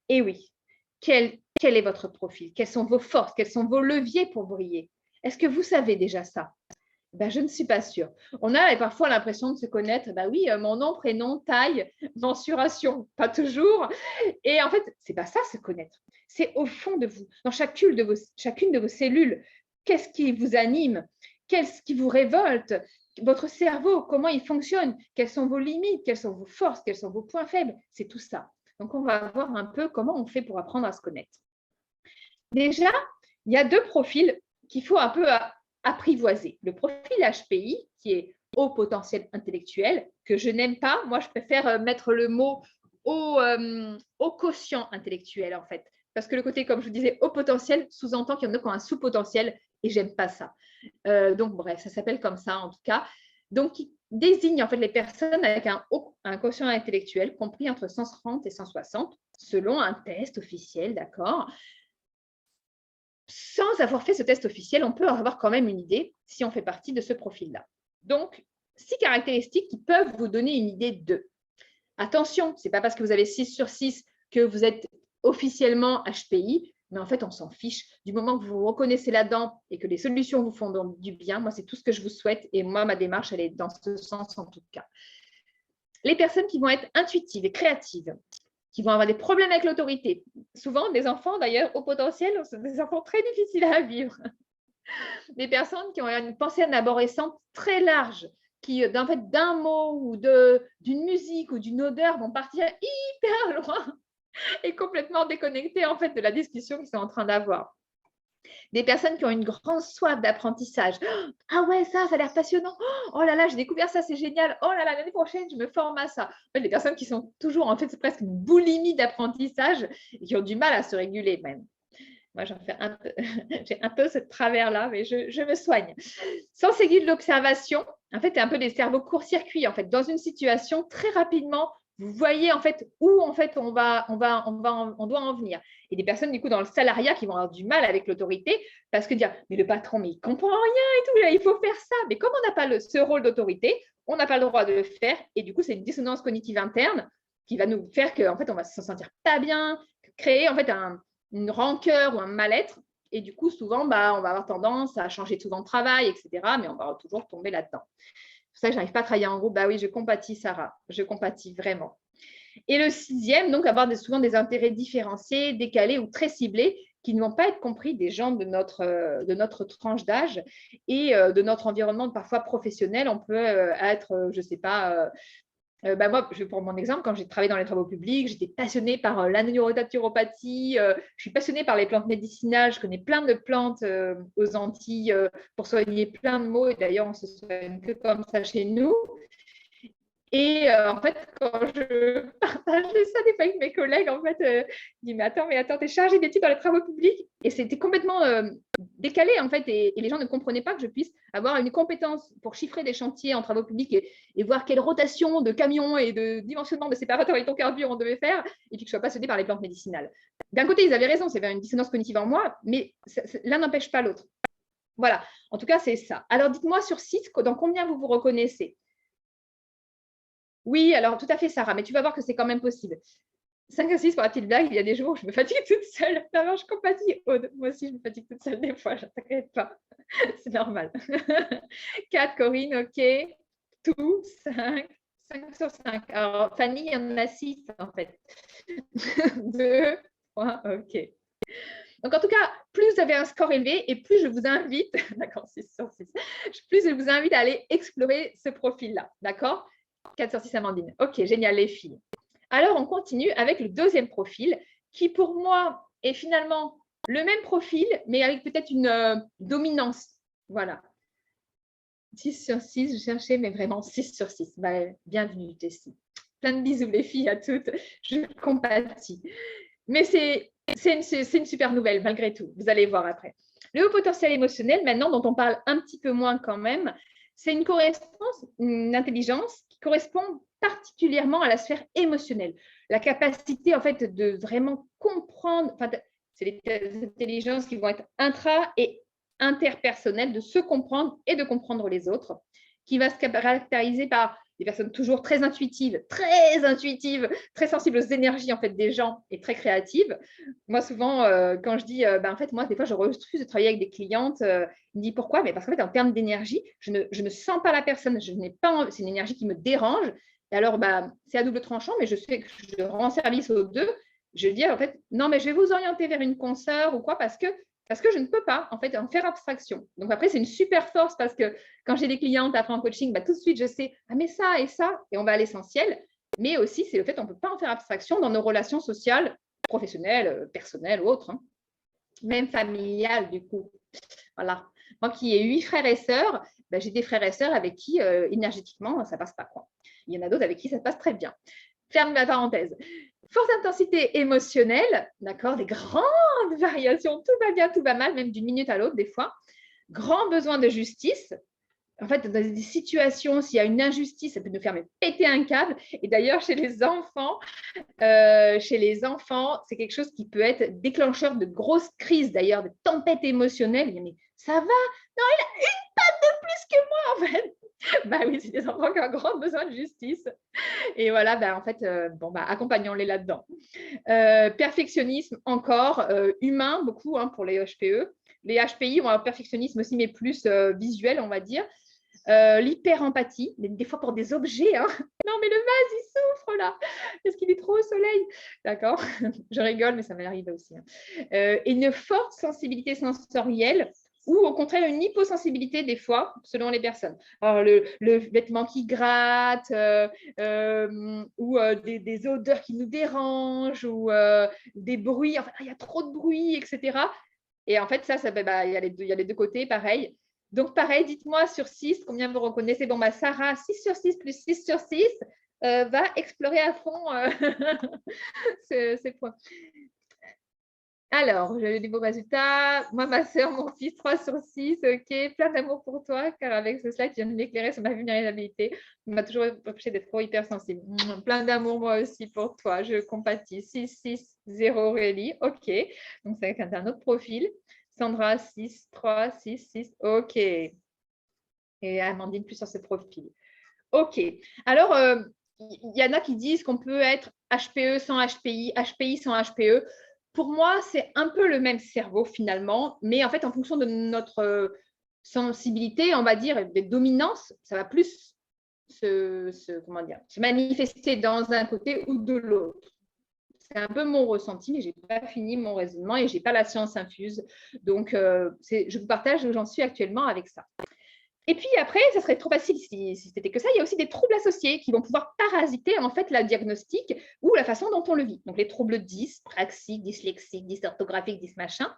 Et oui, quel est votre profil? Quelles sont vos forces? Quels sont vos leviers pour briller? Est-ce que vous savez déjà ça? Je ne suis pas sûre. On a parfois l'impression de se connaître. Oui, mon nom, prénom, taille, mensuration, pas toujours. Et en fait, ce n'est pas ça, se connaître. C'est au fond de vous, dans chacune de vos cellules. Qu'est-ce qui vous anime? Qu'est-ce qui vous révolte? Votre cerveau, comment il fonctionne? Quelles sont vos limites? Quelles sont vos forces? Quels sont vos points faibles? C'est tout ça. Donc, on va voir un peu comment on fait pour apprendre à se connaître. Déjà, il y a 2 profils qu'il faut un peu apprivoiser. Le profil HPI, qui est haut potentiel intellectuel, que je n'aime pas. Moi, je préfère mettre le mot haut quotient intellectuel, en fait. Parce que le côté, comme je vous disais, haut potentiel sous-entend qu'il y en a qui ont un sous-potentiel et j'aime pas ça. Donc, bref, ça s'appelle comme ça, en tout cas. Donc, qui désigne en fait les personnes avec un quotient intellectuel compris entre 130 et 160, selon un test officiel, d'accord? Sans avoir fait ce test officiel, on peut avoir quand même une idée si on fait partie de ce profil-là. Donc, 6 caractéristiques qui peuvent vous donner une idée d'eux. Attention, ce n'est pas parce que vous avez 6 sur 6 que vous êtes officiellement HPI, mais en fait, on s'en fiche. Du moment que vous vous reconnaissez là-dedans et que les solutions vous font du bien, moi, c'est tout ce que je vous souhaite. Et moi, ma démarche, elle est dans ce sens en tout cas. Les personnes qui vont être intuitives et créatives, qui vont avoir des problèmes avec l'autorité. Souvent, des enfants, d'ailleurs, au potentiel, sont des enfants très difficiles à vivre. Des personnes qui ont une pensée anaborescente très large, qui, en fait, d'un mot ou d'une musique ou d'une odeur vont partir hyper loin et complètement déconnectés en fait de la discussion qu'ils sont en train d'avoir. Des personnes qui ont une grande soif d'apprentissage. Ah ouais, ça a l'air passionnant. Oh là là, j'ai découvert ça, c'est génial. Oh là là, l'année prochaine, je me forme à ça. En fait, des personnes qui sont toujours, en fait, c'est presque une boulimie d'apprentissage et qui ont du mal à se réguler même. Moi, j'en fais un peu, j'ai un peu ce travers-là, mais je me soigne. Sans aiguille de l'observation, en fait, c'est un peu des cerveaux court-circuit. En fait, dans une situation, très rapidement, vous voyez en fait où en fait on doit en venir. Et des personnes du coup dans le salariat qui vont avoir du mal avec l'autorité parce que dire mais le patron mais il comprend rien et tout, là, il faut faire ça. Mais comme on n'a pas ce rôle d'autorité, on n'a pas le droit de le faire. Et du coup, c'est une dissonance cognitive interne qui va nous faire qu'en fait, on va se sentir pas bien, créer en fait une rancœur ou un mal-être. Et du coup, souvent, on va avoir tendance à changer souvent de travail, etc. Mais on va toujours tomber là-dedans. C'est pour ça que je n'arrive pas à travailler en groupe. Bah oui, je compatis, Sarah. Je compatis vraiment. Et le 6e, donc, avoir souvent des intérêts différenciés, décalés ou très ciblés qui ne vont pas être compris des gens de notre tranche d'âge et de notre environnement parfois professionnel. On peut être, je ne sais pas, moi, je vais prendre mon exemple, quand j'ai travaillé dans les travaux publics, j'étais passionnée par la naturopathie, je suis passionnée par les plantes médicinales, je connais plein de plantes aux Antilles pour soigner plein de maux, et d'ailleurs, on ne se soigne que comme ça chez nous. Et en fait, quand je partageais ça des fois avec mes collègues, en fait, ils disent mais attends, t'es chargée d'études dans les travaux publics. Et c'était complètement décalé, en fait, et les gens ne comprenaient pas que je puisse avoir une compétence pour chiffrer des chantiers en travaux publics et voir quelle rotation de camions et de dimensionnement de séparateurs et carburant on devait faire, et puis que je sois passionnée par les plantes médicinales. D'un côté, ils avaient raison, c'est vers une dissonance cognitive en moi, mais l'un n'empêche pas l'autre. Voilà, en tout cas, c'est ça. Alors, dites-moi sur 6, dans combien vous vous reconnaissez? Oui, alors tout à fait, Sarah, mais tu vas voir que c'est quand même possible. 5 à 6 pour la petite blague, il y a des jours où je me fatigue toute seule. Non, je compatis, Aude. Moi aussi, je me fatigue toute seule des fois, je ne t'inquiète pas. C'est normal. 4, Corinne, OK. Tout, 5. 5 sur 5. Alors, Fanny, il y en a 6 en fait. 2, 3, OK. Donc, en tout cas, plus vous avez un score élevé et plus je vous invite, d'accord, 6 sur 6, plus je vous invite à aller explorer ce profil-là, d'accord? 4 sur 6, Amandine. OK, génial, les filles. Alors, on continue avec le 2e profil qui, pour moi, est finalement le même profil, mais avec peut-être une dominance. Voilà. 6 sur 6, je cherchais, mais vraiment 6 sur 6. Bah, bienvenue, Jessie. Plein de bisous, les filles, à toutes. Je compatis. Mais c'est une super nouvelle, malgré tout. Vous allez voir après. Le haut potentiel émotionnel, maintenant, dont on parle un petit peu moins quand même, c'est une intelligence qui correspond particulièrement à la sphère émotionnelle. La capacité, en fait, de vraiment comprendre, enfin, c'est des intelligences qui vont être intra- et interpersonnelles, de se comprendre et de comprendre les autres, qui va se caractériser par des personnes toujours très intuitives, très sensibles aux énergies en fait des gens et très créatives. Moi, souvent, quand je dis, en fait, moi, des fois, je refuse de travailler avec des clientes. Ils me disent pourquoi? Mais parce qu'en fait, en termes d'énergie, je ne sens pas la personne. Je n'ai pas, c'est une énergie qui me dérange. Et alors, c'est à double tranchant, mais je sais que je rends service aux deux. Je dis en fait, non, mais je vais vous orienter vers une consoeur ou quoi, parce que je ne peux pas en fait en faire abstraction. Donc après, c'est une super force parce que quand j'ai des clientes après en coaching, tout de suite, je sais, ah mais ça et ça, et on va à l'essentiel. Mais aussi, c'est le fait qu'on ne peut pas en faire abstraction dans nos relations sociales, professionnelles, personnelles ou autres, hein. Même familiales du coup. Voilà. Moi qui ai 8 frères et sœurs, j'ai des frères et sœurs avec qui énergétiquement, ça ne passe pas, quoi. Il y en a d'autres avec qui ça passe très bien. Ferme la parenthèse. Forte intensité émotionnelle, d'accord, des grandes variations, tout va bien, tout va mal, même d'une minute à l'autre des fois. Grand besoin de justice. En fait, dans des situations, s'il y a une injustice, ça peut nous faire péter un câble. Et d'ailleurs, chez les enfants, c'est quelque chose qui peut être déclencheur de grosses crises, d'ailleurs, de tempêtes émotionnelles. Mais ça va? Non, il a une patte de plus que moi, en fait. Oui, c'est des enfants qui ont un grand besoin de justice. Et voilà, en fait, accompagnons-les là-dedans. Perfectionnisme encore, humain, beaucoup hein, pour les HPE. Les HPI ont un perfectionnisme aussi, mais plus visuel, on va dire. L'hyper-empathie, des fois pour des objets. Hein. Non, mais le vase, il souffre là. Est-ce qu'il est trop au soleil? D'accord. Je rigole, mais ça m'est arrivé aussi. Hein. Et une forte sensibilité sensorielle ou au contraire une hyposensibilité des fois, selon les personnes. Alors, le vêtement qui gratte, ou des odeurs qui nous dérangent, ou des bruits, enfin, il y a trop de bruit, etc. Et en fait, il y a les deux côtés, pareil. Donc, pareil, dites-moi sur 6, combien vous reconnaissez? Bon, Sarah, 6 sur 6 plus 6 sur 6 va explorer à fond ces points. Alors, j'ai eu des beaux résultats. Moi, ma soeur, mon fils, 3 sur 6. OK, plein d'amour pour toi, car avec ce slide, tu viens de m'éclairer sur ma vulnérabilité. On m'a toujours empêché d'être trop hypersensible. Plein d'amour, moi aussi, pour toi. Je compatis. 6, 6, 0, Aurélie. OK. Donc, c'est un autre profil. Sandra, 6, 3, 6, 6. OK. Et Amandine, plus sur ce profil. OK. Alors, il y en a qui disent qu'on peut être HPE sans HPI, HPI sans HPE. Pour moi, c'est un peu le même cerveau finalement, mais en fait, en fonction de notre sensibilité, on va dire, des dominances, ça va plus se manifester dans un côté ou de l'autre. C'est un peu mon ressenti, mais je n'ai pas fini mon raisonnement et je n'ai pas la science infuse. Donc, je vous partage où j'en suis actuellement avec ça. Et puis après, ça serait trop facile si c'était que ça. Il y a aussi des troubles associés qui vont pouvoir parasiter en fait la diagnostic ou la façon dont on le vit. Donc les troubles dyspraxiques, dyslexiques, dysorthographiques, dysmachin,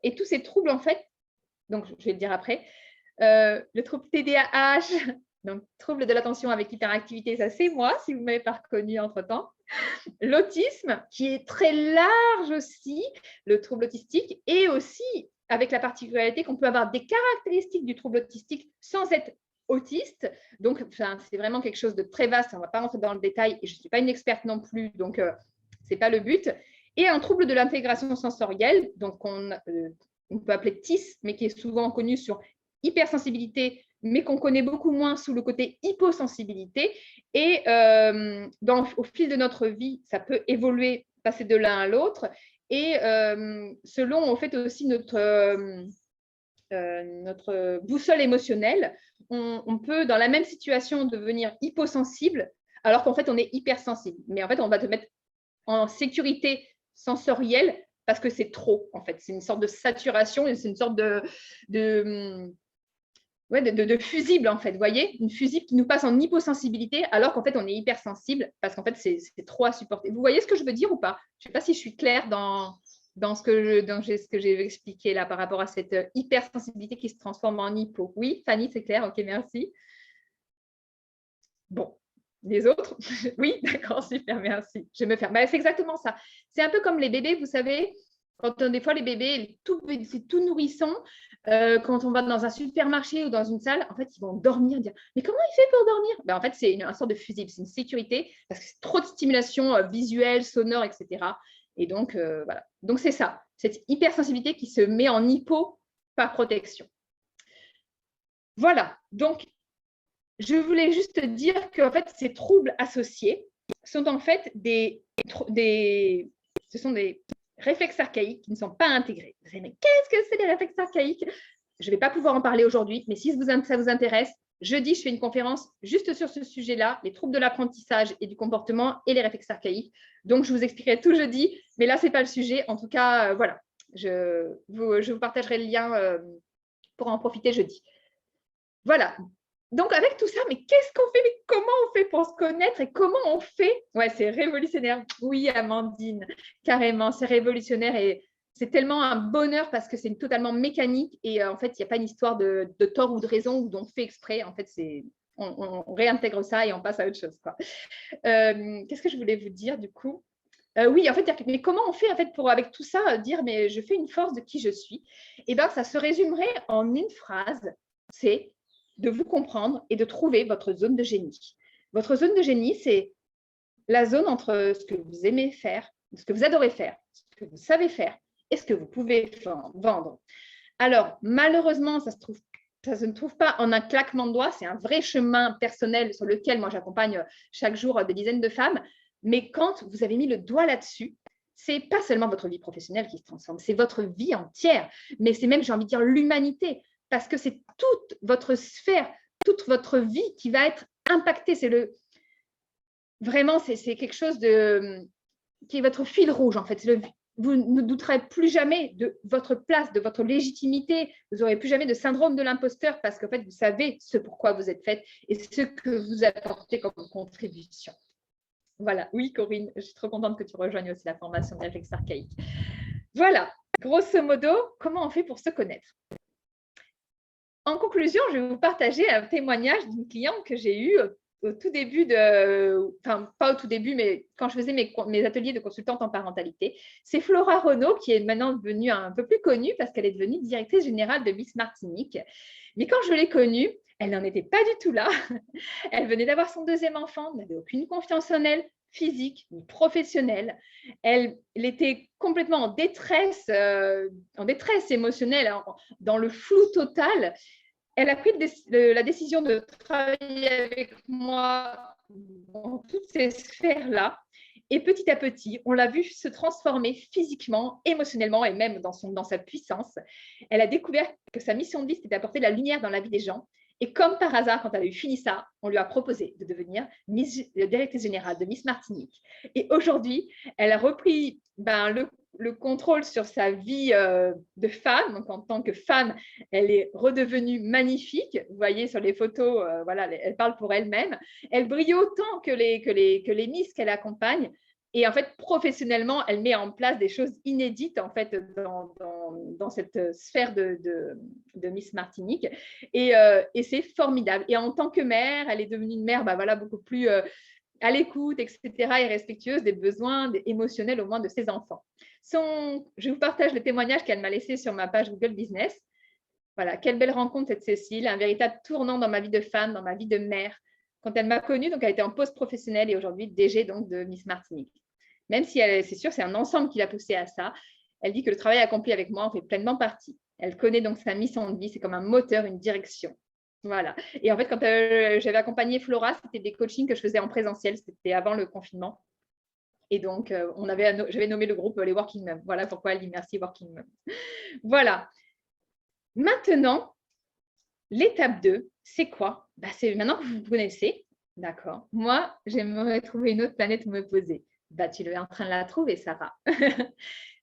et tous ces troubles en fait, donc je vais le dire après, le trouble TDAH, donc trouble de l'attention avec hyperactivité, ça c'est moi, si vous ne m'avez pas reconnu entre-temps. L'autisme, qui est très large aussi, le trouble autistique, et aussi avec la particularité qu'on peut avoir des caractéristiques du trouble autistique sans être autiste. Donc, c'est vraiment quelque chose de très vaste. On ne va pas rentrer dans le détail et je ne suis pas une experte non plus, donc ce n'est pas le but. Et un trouble de l'intégration sensorielle, donc on peut appeler TIS, mais qui est souvent connu sur hypersensibilité, mais qu'on connaît beaucoup moins sous le côté hyposensibilité. Et au fil de notre vie, ça peut évoluer, passer de l'un à l'autre. Et selon, en fait, aussi notre boussole émotionnelle, on peut, dans la même situation, devenir hyposensible, alors qu'en fait, on est hypersensible. Mais en fait, on va te mettre en sécurité sensorielle parce que c'est trop, en fait. C'est une sorte de saturation et c'est une sorte de fusible, en fait, vous voyez, une fusible qui nous passe en hyposensibilité alors qu'en fait, on est hypersensible parce qu'en fait, c'est trop à supporter. Vous voyez ce que je veux dire ou pas? Je ne sais pas si je suis claire dans ce que j'ai expliqué là par rapport à cette hypersensibilité qui se transforme en hypo. Oui, Fanny, c'est clair? Ok, merci. Bon, les autres? Oui, d'accord, super, merci. Je vais me faire. C'est exactement ça. C'est un peu comme les bébés, vous savez, quand des fois les bébés, c'est tout nourrissant, quand on va dans un supermarché ou dans une salle, en fait, ils vont dormir, dire mais comment il fait pour dormir? En fait, c'est une sorte de fusible, c'est une sécurité parce que c'est trop de stimulation visuelle, sonore, etc. Et donc, voilà. Donc, c'est ça, cette hypersensibilité qui se met en hypo par protection. Voilà. Donc, je voulais juste dire que en fait, ces troubles associés sont en fait ce sont des réflexes archaïques qui ne sont pas intégrés. Vous savez, mais qu'est-ce que c'est des réflexes archaïques? Je ne vais pas pouvoir en parler aujourd'hui, mais si ça vous intéresse, jeudi, je fais une conférence juste sur ce sujet-là, les troubles de l'apprentissage et du comportement et les réflexes archaïques. Donc, je vous expliquerai tout jeudi, mais là, ce n'est pas le sujet. En tout cas, voilà, je vous partagerai le lien pour en profiter jeudi. Voilà. Donc, avec tout ça, mais qu'est-ce qu'on fait? Mais comment on fait pour se connaître et comment on fait? Ouais, c'est révolutionnaire. Oui, Amandine, carrément, c'est révolutionnaire et c'est tellement un bonheur parce que c'est totalement mécanique et en fait, il n'y a pas une histoire de tort ou de raison ou d'on fait exprès. En fait, on réintègre ça et on passe à autre chose, quoi. Qu'est-ce que je voulais vous dire du coup? Oui, en fait, mais comment on fait en fait pour, avec tout ça, dire mais je fais une force de qui je suis? Eh bien, ça se résumerait en une phrase, c'est de vous comprendre et de trouver votre zone de génie. Votre zone de génie, c'est la zone entre ce que vous aimez faire, ce que vous adorez faire, ce que vous savez faire et ce que vous pouvez vendre. Alors, malheureusement, ça se ne trouve pas en un claquement de doigts. C'est un vrai chemin personnel sur lequel moi j'accompagne chaque jour des dizaines de femmes. Mais quand vous avez mis le doigt là-dessus, c'est pas seulement votre vie professionnelle qui se transforme, c'est votre vie entière. Mais c'est même, j'ai envie de dire, l'humanité. Parce que c'est toute votre sphère, toute votre vie qui va être impactée. Vraiment, c'est quelque chose qui est votre fil rouge, en fait. Vous ne douterez plus jamais de votre place, de votre légitimité. Vous n'aurez plus jamais de syndrome de l'imposteur parce qu'en fait, vous savez ce pourquoi vous êtes faite et ce que vous apportez comme contribution. Voilà. Oui, Corinne, je suis trop contente que tu rejoignes aussi la formation de réflexe archaïque. Voilà. Grosso modo, comment on fait pour se connaître? En conclusion, je vais vous partager un témoignage d'une cliente que j'ai eue au tout début enfin pas au tout début, mais quand je faisais mes ateliers de consultante en parentalité. C'est Flora Renaud qui est maintenant devenue un peu plus connue parce qu'elle est devenue directrice générale de Miss Martinique. Mais quand je l'ai connue, elle n'en était pas du tout là. Elle venait d'avoir son deuxième enfant, n'avait aucune confiance en elle, physique ni professionnelle. Elle était complètement en détresse émotionnelle, dans le flou total. Elle a pris la décision de travailler avec moi dans toutes ces sphères-là. Et petit à petit, on l'a vu se transformer physiquement, émotionnellement et même dans sa puissance. Elle a découvert que sa mission de vie, c'était d'apporter la lumière dans la vie des gens. Et comme par hasard, quand elle a eu fini ça, on lui a proposé de devenir directrice générale de Miss Martinique. Et aujourd'hui, elle a repris le contrôle sur sa vie de femme. Donc, en tant que femme, elle est redevenue magnifique. Vous voyez sur les photos, voilà, elle parle pour elle-même. Elle brille autant que les Miss qu'elle accompagne. Et en fait, professionnellement, elle met en place des choses inédites en fait dans cette sphère de Miss Martinique. Et c'est formidable. Et en tant que mère, elle est devenue une mère beaucoup plus à l'écoute, etc., et respectueuse des besoins émotionnels au moins de ses enfants. Je vous partage le témoignage qu'elle m'a laissé sur ma page Google Business. Voilà, quelle belle rencontre cette Cécile, un véritable tournant dans ma vie de femme, dans ma vie de mère. Quand elle m'a connue, donc elle était en poste professionnelle et aujourd'hui DG donc de Miss Martinique. Même si c'est sûr, c'est un ensemble qui l'a poussée à ça. Elle dit que le travail accompli avec moi en fait pleinement partie. Elle connaît donc sa mission de vie, c'est comme un moteur, une direction. Voilà. Et en fait, quand j'avais accompagné Flora, c'était des coachings que je faisais en présentiel, c'était avant le confinement. Et donc, j'avais nommé le groupe les Working Moms. Voilà pourquoi elle dit merci Working Moms. Voilà. Maintenant, l'étape 2, c'est quoi? C'est maintenant que vous connaissez, d'accord. Moi, j'aimerais trouver une autre planète où me poser. Tu es en train de la trouver, Sarah.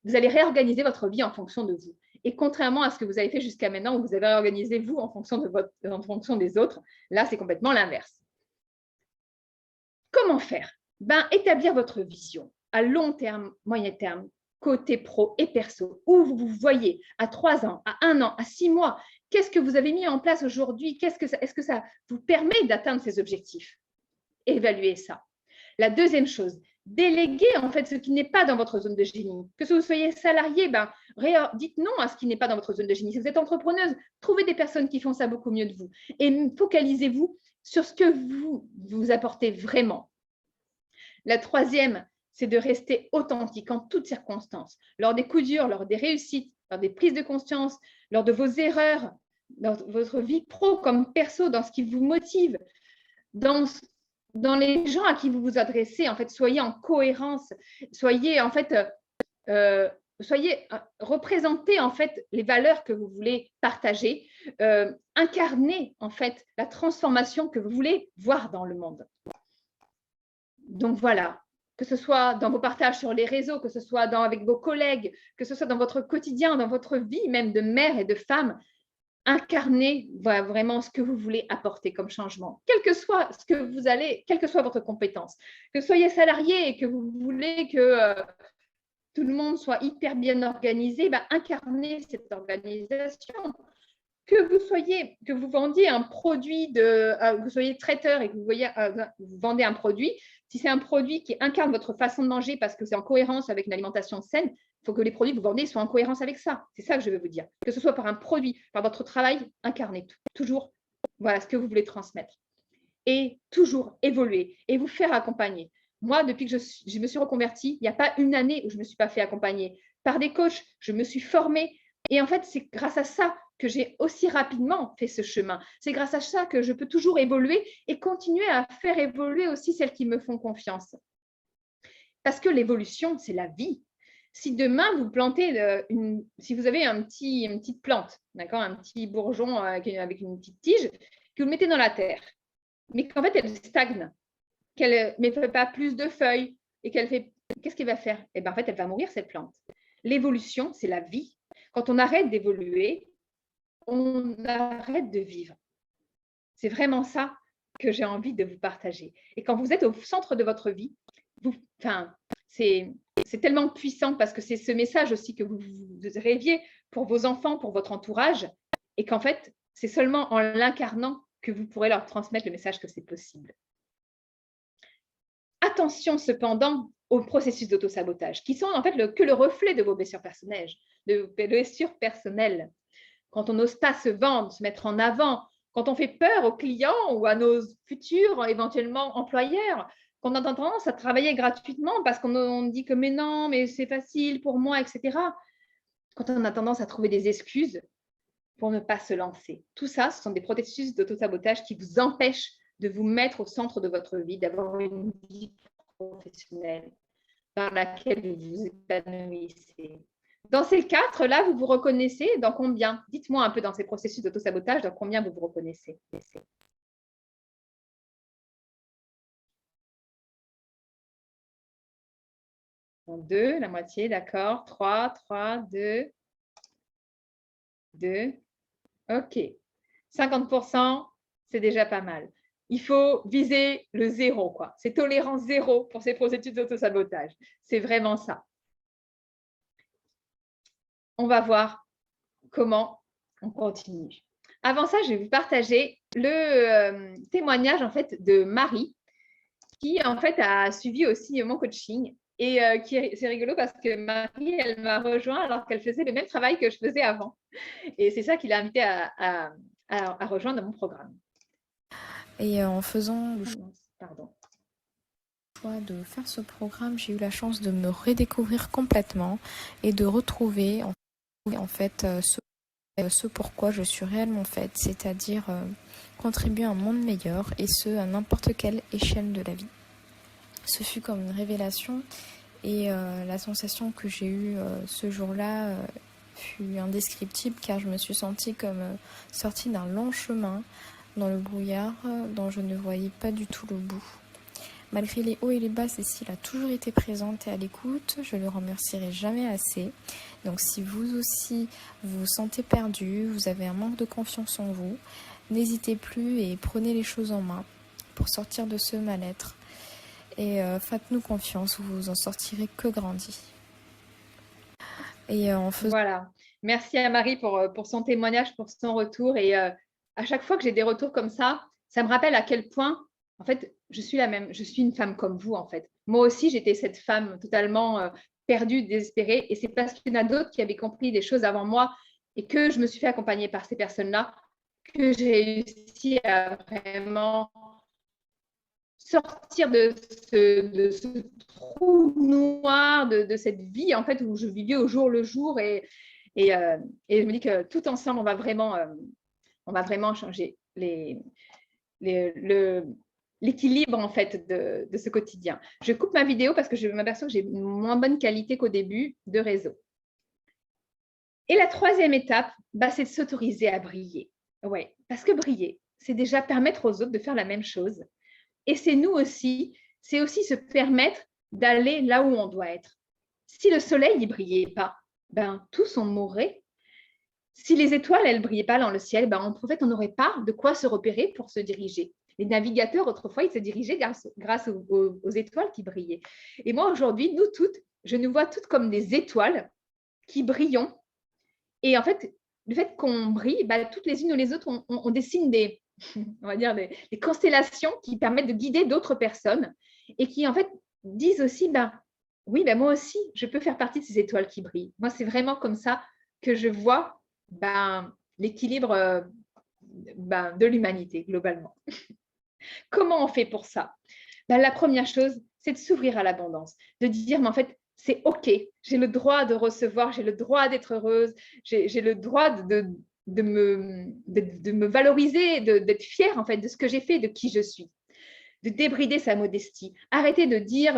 Vous allez réorganiser votre vie en fonction de vous. Et contrairement à ce que vous avez fait jusqu'à maintenant, où vous avez organisé vous en fonction des autres, là, c'est complètement l'inverse. Comment faire? Établir votre vision à long terme, moyen terme, côté pro et perso, où vous vous voyez à 3 ans, à 1 an, à 6 mois. Qu'est-ce que vous avez mis en place aujourd'hui? Est-ce que ça vous permet d'atteindre ces objectifs? Évaluez ça. La deuxième chose, déléguez en fait ce qui n'est pas dans votre zone de génie. Que vous soyez salarié, dites non à ce qui n'est pas dans votre zone de génie. Si vous êtes entrepreneuse, trouvez des personnes qui font ça beaucoup mieux de vous et focalisez-vous sur ce que vous apportez vraiment. La troisième, c'est de rester authentique en toutes circonstances, lors des coups durs, lors des réussites, lors des prises de conscience, lors de vos erreurs, dans votre vie pro comme perso, dans ce qui vous motive, dans les gens à qui vous vous adressez. En fait, soyez en cohérence, soyez représentez en fait les valeurs que vous voulez partager, incarnez en fait la transformation que vous voulez voir dans le monde. Donc voilà, que ce soit dans vos partages sur les réseaux, que ce soit avec vos collègues, que ce soit dans votre quotidien, dans votre vie même de mère et de femme, incarnez vraiment ce que vous voulez apporter comme changement, quel que soit quelle que soit votre compétence. Que vous soyez salarié et que vous voulez que tout le monde soit hyper bien organisé, incarnez cette organisation. Que vous vendiez un produit, que vous soyez traiteur et que vous vendez un produit, si c'est un produit qui incarne votre façon de manger parce que c'est en cohérence avec une alimentation saine, il faut que les produits que vous vendez soient en cohérence avec ça. C'est ça que je veux vous dire. Que ce soit par un produit, par votre travail, incarnez toujours ce que vous voulez transmettre. Et toujours évoluer et vous faire accompagner. Moi, depuis que je me suis reconvertie, il n'y a pas une année où je ne me suis pas fait accompagner par des coachs. Je me suis formée. Et en fait, c'est grâce à ça que j'ai aussi rapidement fait ce chemin. C'est grâce à ça que je peux toujours évoluer et continuer à faire évoluer aussi celles qui me font confiance. Parce que l'évolution, c'est la vie. Si demain, vous plantez, si vous avez une petite plante, d'accord, un petit bourgeon avec une petite tige, que vous le mettez dans la terre, mais qu'en fait, elle stagne, qu'elle ne fait pas plus de feuilles et qu'est-ce qu'elle va faire? En fait, elle va mourir, cette plante. L'évolution, c'est la vie. Quand on arrête d'évoluer, on arrête de vivre. C'est vraiment ça que j'ai envie de vous partager. Et quand vous êtes au centre de votre vie, c'est tellement puissant parce que c'est ce message aussi que vous rêviez pour vos enfants, pour votre entourage, et qu'en fait, c'est seulement en l'incarnant que vous pourrez leur transmettre le message que c'est possible. Attention cependant aux processus d'autosabotage, qui sont en fait que le reflet de vos blessures personnelles. Quand on n'ose pas se vendre, se mettre en avant, quand on fait peur aux clients ou à nos futurs éventuellement employeurs, qu'on a tendance à travailler gratuitement parce qu'on dit que mais non, mais c'est facile pour moi, etc. Quand on a tendance à trouver des excuses, pour ne pas se lancer. Tout ça, ce sont des processus d'auto-sabotage qui vous empêchent de vous mettre au centre de votre vie, d'avoir une vie professionnelle dans laquelle vous vous épanouissez. Dans ces quatre-là, vous vous reconnaissez dans combien? Dites-moi un peu dans ces processus d'auto-sabotage, dans combien vous vous reconnaissez? Dans 2, la moitié, d'accord. 3, 3, 2, 2. OK. 50%, c'est déjà pas mal. Il faut viser le zéro, quoi. C'est tolérance zéro pour ces processus d'auto-sabotage. C'est vraiment ça. On va voir comment on continue. Avant ça, je vais vous partager le témoignage en fait de Marie, qui en fait a suivi aussi mon coaching. Et c'est rigolo parce que Marie, elle m'a rejoint alors qu'elle faisait le même travail que je faisais avant. Et c'est ça qui l'a invitée à rejoindre mon programme. Et en faisant le choix de faire ce programme, j'ai eu la chance de me redécouvrir complètement et de retrouver en fait ce pourquoi je suis réellement faite, c'est-à-dire contribuer à un monde meilleur, et ce à n'importe quelle échelle de la vie. Ce fut comme une révélation, et la sensation que j'ai eue ce jour-là fut indescriptible, car je me suis sentie comme sortie d'un long chemin dans le brouillard dont je ne voyais pas du tout le bout. Malgré les hauts et les bas, Cécile a toujours été présente et à l'écoute. Je ne le remercierai jamais assez. Donc si vous aussi vous vous sentez perdu, vous avez un manque de confiance en vous, n'hésitez plus et prenez les choses en main pour sortir de ce mal-être. Et faites-nous confiance, vous en sortirez que grandi. Et Voilà. Merci à Marie pour son témoignage, pour son retour. Et à chaque fois que j'ai des retours comme ça me rappelle à quel point, en fait, je suis une femme comme vous, en fait. Moi aussi, j'étais cette femme totalement perdue, désespérée. Et c'est parce qu'il y en a d'autres qui avaient compris des choses avant moi et que je me suis fait accompagner par ces personnes-là que j'ai réussi à vraiment sortir de ce trou noir, de cette vie, en fait, où je vivais au jour le jour. Et je me dis que tout ensemble, on va vraiment changer l'équilibre en fait de ce quotidien. Je coupe ma vidéo parce que je m'aperçois que j'ai une moins bonne qualité qu'au début de réseau. Et la troisième étape, c'est de s'autoriser à briller. Ouais, parce que briller, c'est déjà permettre aux autres de faire la même chose. Et c'est nous aussi, c'est aussi se permettre d'aller là où on doit être. Si le soleil ne brillait pas, tous on mourrait. Si les étoiles, elles ne brillaient pas dans le ciel, en fait, on n'aurait pas de quoi se repérer pour se diriger. Les navigateurs, autrefois, ils se dirigeaient grâce aux étoiles qui brillaient. Et moi, aujourd'hui, nous toutes, je nous vois toutes comme des étoiles qui brillons. Et en fait, le fait qu'on brille, toutes les unes ou les autres, on dessine des constellations qui permettent de guider d'autres personnes et qui, en fait, disent aussi, oui, moi aussi, je peux faire partie de ces étoiles qui brillent. Moi, c'est vraiment comme ça que je vois l'équilibre de l'humanité, globalement. Comment on fait pour ça? La première chose, c'est de s'ouvrir à l'abondance, de dire, mais en fait, c'est OK, j'ai le droit de recevoir, j'ai le droit d'être heureuse, j'ai le droit de me valoriser, d'être fière en fait de ce que j'ai fait, de qui je suis, de débrider sa modestie. Arrêtez de dire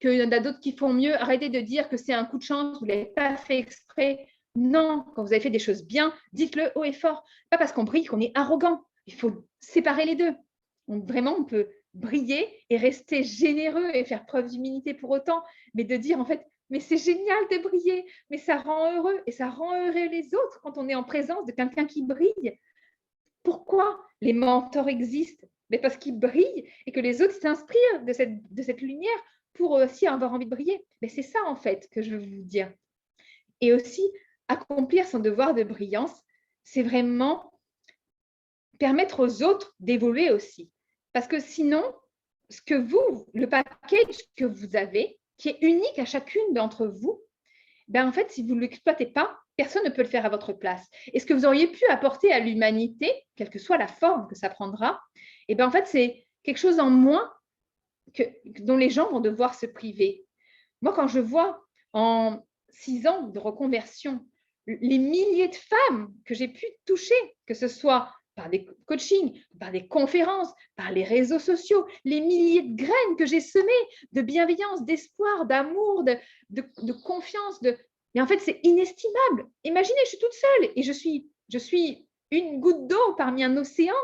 qu'il y en a d'autres qui font mieux, arrêtez de dire que c'est un coup de chance, vous ne l'avez pas fait exprès. Non, quand vous avez fait des choses bien, dites-le haut et fort. Pas parce qu'on brille qu'on est arrogant. Il faut séparer les deux. Vraiment, on peut briller et rester généreux et faire preuve d'humilité pour autant, mais de dire en fait, mais c'est génial de briller, mais ça rend heureux et ça rend heureux les autres quand on est en présence de quelqu'un qui brille. Pourquoi les mentors existent? Mais parce qu'ils brillent et que les autres s'inspirent de cette lumière pour aussi avoir envie de briller. Mais c'est ça en fait que je veux vous dire. Et aussi, accomplir son devoir de brillance, c'est vraiment permettre aux autres d'évoluer aussi. Parce que sinon, le package que vous avez, qui est unique à chacune d'entre vous, en fait, si vous ne l'exploitez pas, personne ne peut le faire à votre place. Et ce que vous auriez pu apporter à l'humanité, quelle que soit la forme que ça prendra, en fait, c'est quelque chose en moins dont les gens vont devoir se priver. Moi, quand je vois en 6 ans de reconversion, les milliers de femmes que j'ai pu toucher, que ce soit par des coachings, par des conférences, par les réseaux sociaux, les milliers de graines que j'ai semées de bienveillance, d'espoir, d'amour, de confiance. Mais en fait, c'est inestimable. Imaginez, je suis toute seule et je suis une goutte d'eau parmi un océan.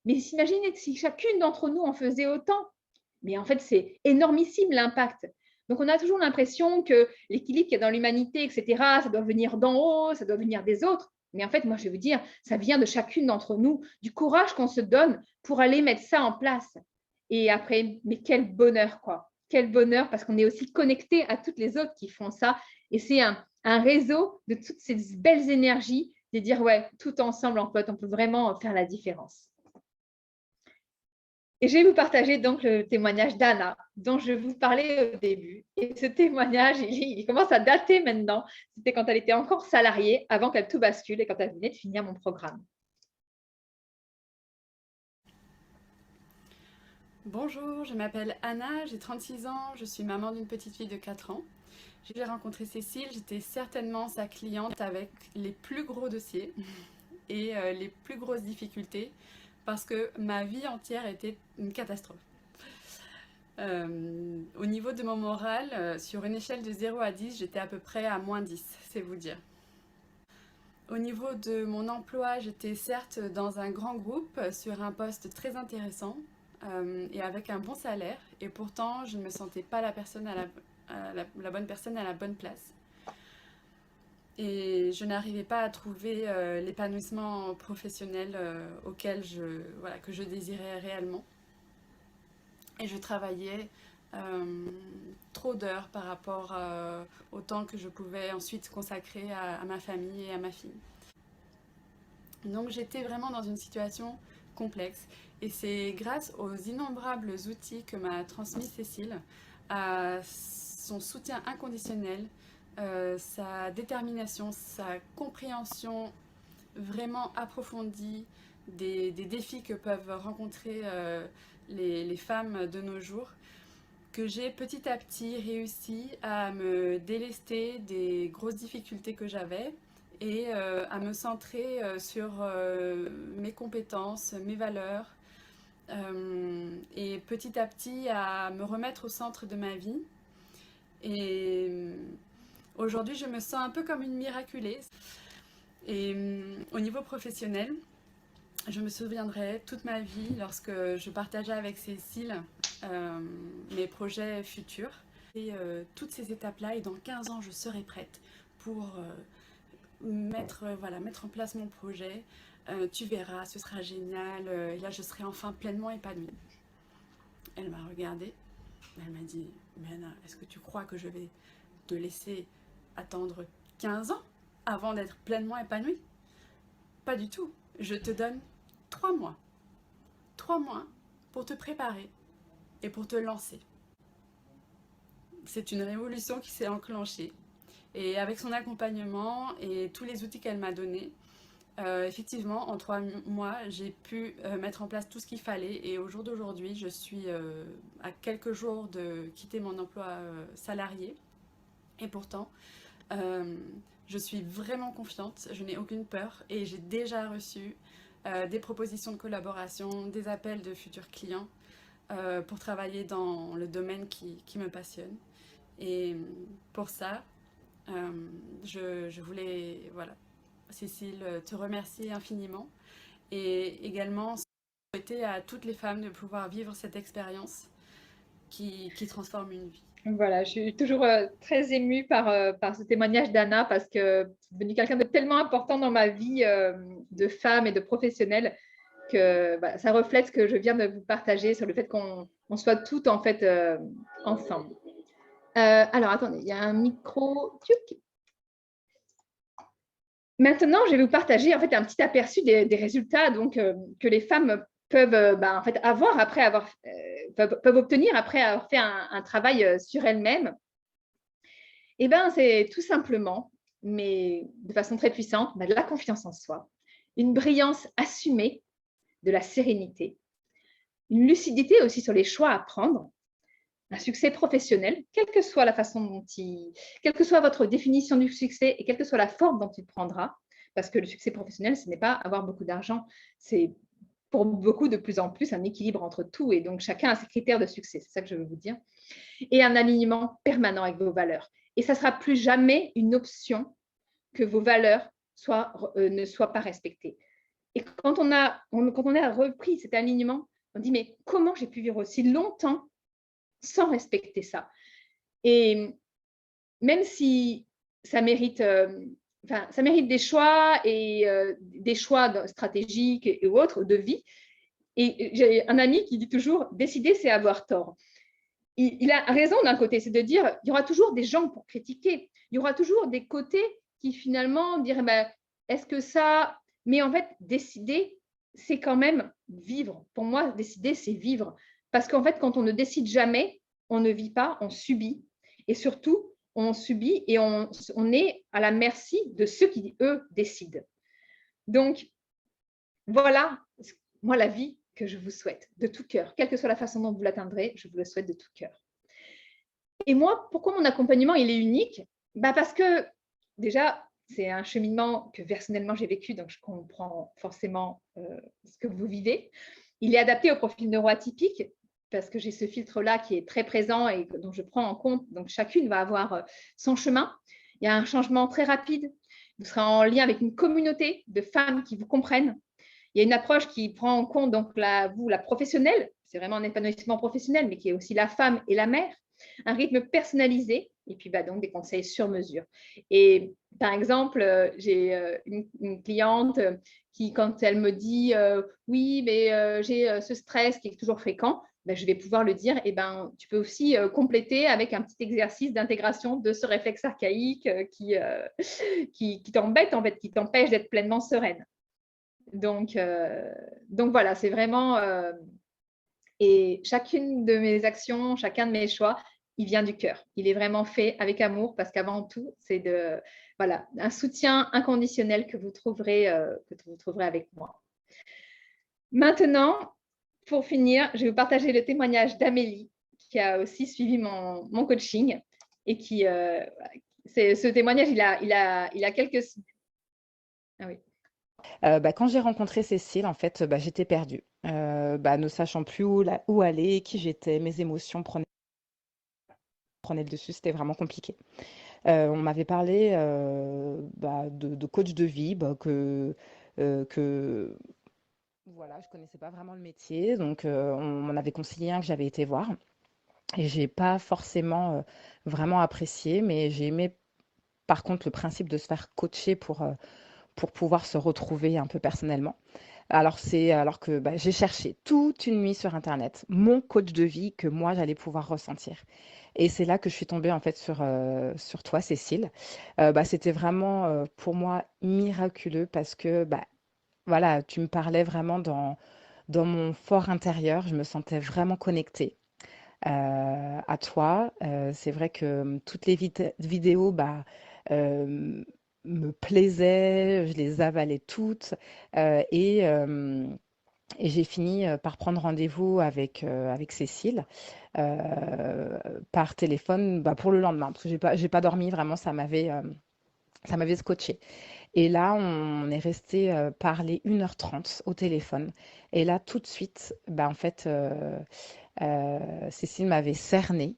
Mais imaginez si chacune d'entre nous en faisait autant. Mais en fait, c'est énormissime l'impact. Donc, on a toujours l'impression que l'équilibre qu'il y a dans l'humanité, etc., ça doit venir d'en haut, ça doit venir des autres. Mais en fait, moi, je vais vous dire, ça vient de chacune d'entre nous, du courage qu'on se donne pour aller mettre ça en place. Et après, mais quel bonheur, quoi. Quel bonheur, parce qu'on est aussi connecté à toutes les autres qui font ça. Et c'est un réseau de toutes ces belles énergies, de dire, ouais, tout ensemble, en fait, on peut vraiment faire la différence. Et je vais vous partager donc le témoignage d'Anna, dont je vous parlais au début. Et ce témoignage, il commence à dater maintenant. C'était quand elle était encore salariée, avant qu'elle tout bascule et quand elle venait de finir mon programme. Bonjour, je m'appelle Anna, j'ai 36 ans, je suis maman d'une petite fille de 4 ans. J'ai rencontré Cécile, j'étais certainement sa cliente avec les plus gros dossiers et les plus grosses difficultés parce que ma vie entière était une catastrophe. Au niveau de mon moral, sur une échelle de 0 à 10, j'étais à peu près à moins 10, c'est vous dire. Au niveau de mon emploi, j'étais certes dans un grand groupe sur un poste très intéressant et avec un bon salaire, et pourtant je ne me sentais pas la bonne personne à la bonne place. Et je n'arrivais pas à trouver l'épanouissement professionnel que je désirais réellement. Et je travaillais trop d'heures par rapport au temps que je pouvais ensuite consacrer à ma famille et à ma fille. Donc j'étais vraiment dans une situation complexe. Et c'est grâce aux innombrables outils que m'a transmis Cécile, à son soutien inconditionnel, sa détermination, sa compréhension vraiment approfondie des défis que peuvent rencontrer les femmes de nos jours, que j'ai petit à petit réussi à me délester des grosses difficultés que j'avais et à me centrer sur mes compétences, mes valeurs, et petit à petit à me remettre au centre de ma vie. Et aujourd'hui, je me sens un peu comme une miraculée. Et au niveau professionnel, je me souviendrai toute ma vie lorsque je partageais avec Cécile mes projets futurs. Et toutes ces étapes-là, et dans 15 ans, je serai prête pour mettre en place mon projet. Tu verras, ce sera génial, et là je serai enfin pleinement épanouie. Elle m'a regardée, elle m'a dit, mais Anna, est-ce que tu crois que je vais te laisser attendre 15 ans avant d'être pleinement épanouie? Pas du tout, je te donne 3 mois. 3 mois pour te préparer et pour te lancer. C'est une révolution qui s'est enclenchée. Et avec son accompagnement et tous les outils qu'elle m'a donnés, effectivement, en 3 mois, j'ai pu mettre en place tout ce qu'il fallait. Et au jour d'aujourd'hui, je suis à quelques jours de quitter mon emploi salarié. Et pourtant, je suis vraiment confiante, je n'ai aucune peur. Et j'ai déjà reçu des propositions de collaboration, des appels de futurs clients pour travailler dans le domaine qui me passionne. Et pour ça, je voulais, Cécile, te remercier infiniment et également souhaiter à toutes les femmes de pouvoir vivre cette expérience qui transforme une vie. Voilà, je suis toujours très émue par ce témoignage d'Anna parce que c'est devenu quelqu'un de tellement important dans ma vie de femme et de professionnelle que ça reflète ce que je viens de vous partager sur le fait qu'on soit toutes en fait ensemble. Alors, attendez, il y a un micro. Maintenant, je vais vous partager en fait un petit aperçu des résultats donc, que les femmes peuvent en fait, peuvent obtenir après avoir fait un travail sur elles-mêmes. Et c'est tout simplement, mais de façon très puissante, de la confiance en soi, une brillance assumée, de la sérénité, une lucidité aussi sur les choix à prendre, un succès professionnel, quelle que soit la façon quelle que soit votre définition du succès et quelle que soit la forme dont il prendra, parce que le succès professionnel, ce n'est pas avoir beaucoup d'argent, c'est pour beaucoup de plus en plus un équilibre entre tout et donc chacun a ses critères de succès, c'est ça que je veux vous dire, et un alignement permanent avec vos valeurs. Et ça ne sera plus jamais une option que vos valeurs ne soient pas respectées. Et quand on a repris cet alignement, on dit mais comment j'ai pu vivre aussi longtemps sans respecter ça? Et même si ça mérite, ça mérite des choix et des choix stratégiques et autres de vie. Et j'ai un ami qui dit toujours décider, c'est avoir tort. Il a raison d'un côté, c'est de dire il y aura toujours des gens pour critiquer, il y aura toujours des côtés qui finalement diraient ben, est-ce que ça. Mais en fait, décider, c'est quand même vivre. Pour moi, décider, c'est vivre. Parce qu'en fait, quand on ne décide jamais, on ne vit pas, on subit. Et surtout, on subit et on est à la merci de ceux qui, eux, décident. Donc, voilà, moi, la vie que je vous souhaite de tout cœur. Quelle que soit la façon dont vous l'atteindrez, je vous le souhaite de tout cœur. Et moi, pourquoi mon accompagnement, il est unique? Parce que déjà, c'est un cheminement que personnellement j'ai vécu, donc je comprends forcément ce que vous vivez. Il est adapté au profil neuroatypique parce que j'ai ce filtre-là qui est très présent et dont je prends en compte. Donc, chacune va avoir son chemin. Il y a un changement très rapide. Vous serez en lien avec une communauté de femmes qui vous comprennent. Il y a une approche qui prend en compte donc la professionnelle, c'est vraiment un épanouissement professionnel, mais qui est aussi la femme et la mère, un rythme personnalisé et puis donc des conseils sur mesure. Et par exemple, j'ai une cliente qui, quand elle me dit oui, mais j'ai ce stress qui est toujours fréquent, je vais pouvoir le dire, tu peux aussi compléter avec un petit exercice d'intégration de ce réflexe archaïque qui t'embête, en fait, qui t'empêche d'être pleinement sereine. Donc voilà, c'est vraiment… et chacune de mes actions, chacun de mes choix, il vient du cœur. Il est vraiment fait avec amour parce qu'avant tout, c'est un soutien inconditionnel que vous trouverez avec moi. Maintenant, pour finir, je vais vous partager le témoignage d'Amélie qui a aussi suivi mon coaching et qui… ce témoignage, il a quelques… Ah oui. Quand j'ai rencontré Cécile, en fait, j'étais perdue. Ne sachant plus où aller, qui j'étais, mes émotions prenaient le dessus, c'était vraiment compliqué. On m'avait parlé de coach de vie, que voilà, je connaissais pas vraiment le métier, donc on m'en avait conseillé un que j'avais été voir. Et j'ai pas forcément vraiment apprécié, mais j'ai aimé par contre le principe de se faire coacher pour pouvoir se retrouver un peu personnellement. Alors que j'ai cherché toute une nuit sur internet mon coach de vie que moi j'allais pouvoir ressentir. Et c'est là que je suis tombée en fait sur toi, Cécile. C'était vraiment pour moi miraculeux parce que voilà, tu me parlais vraiment dans mon fort intérieur. Je me sentais vraiment connectée à toi. C'est vrai que toutes les vidéos euh, me plaisaient, je les avalais toutes. Et j'ai fini par prendre rendez-vous avec Cécile par téléphone pour le lendemain, parce que j'ai pas dormi, vraiment, ça m'avait scotché. Et là, on est resté parler 1h30 au téléphone. Et là, tout de suite, en fait, Cécile m'avait cernée,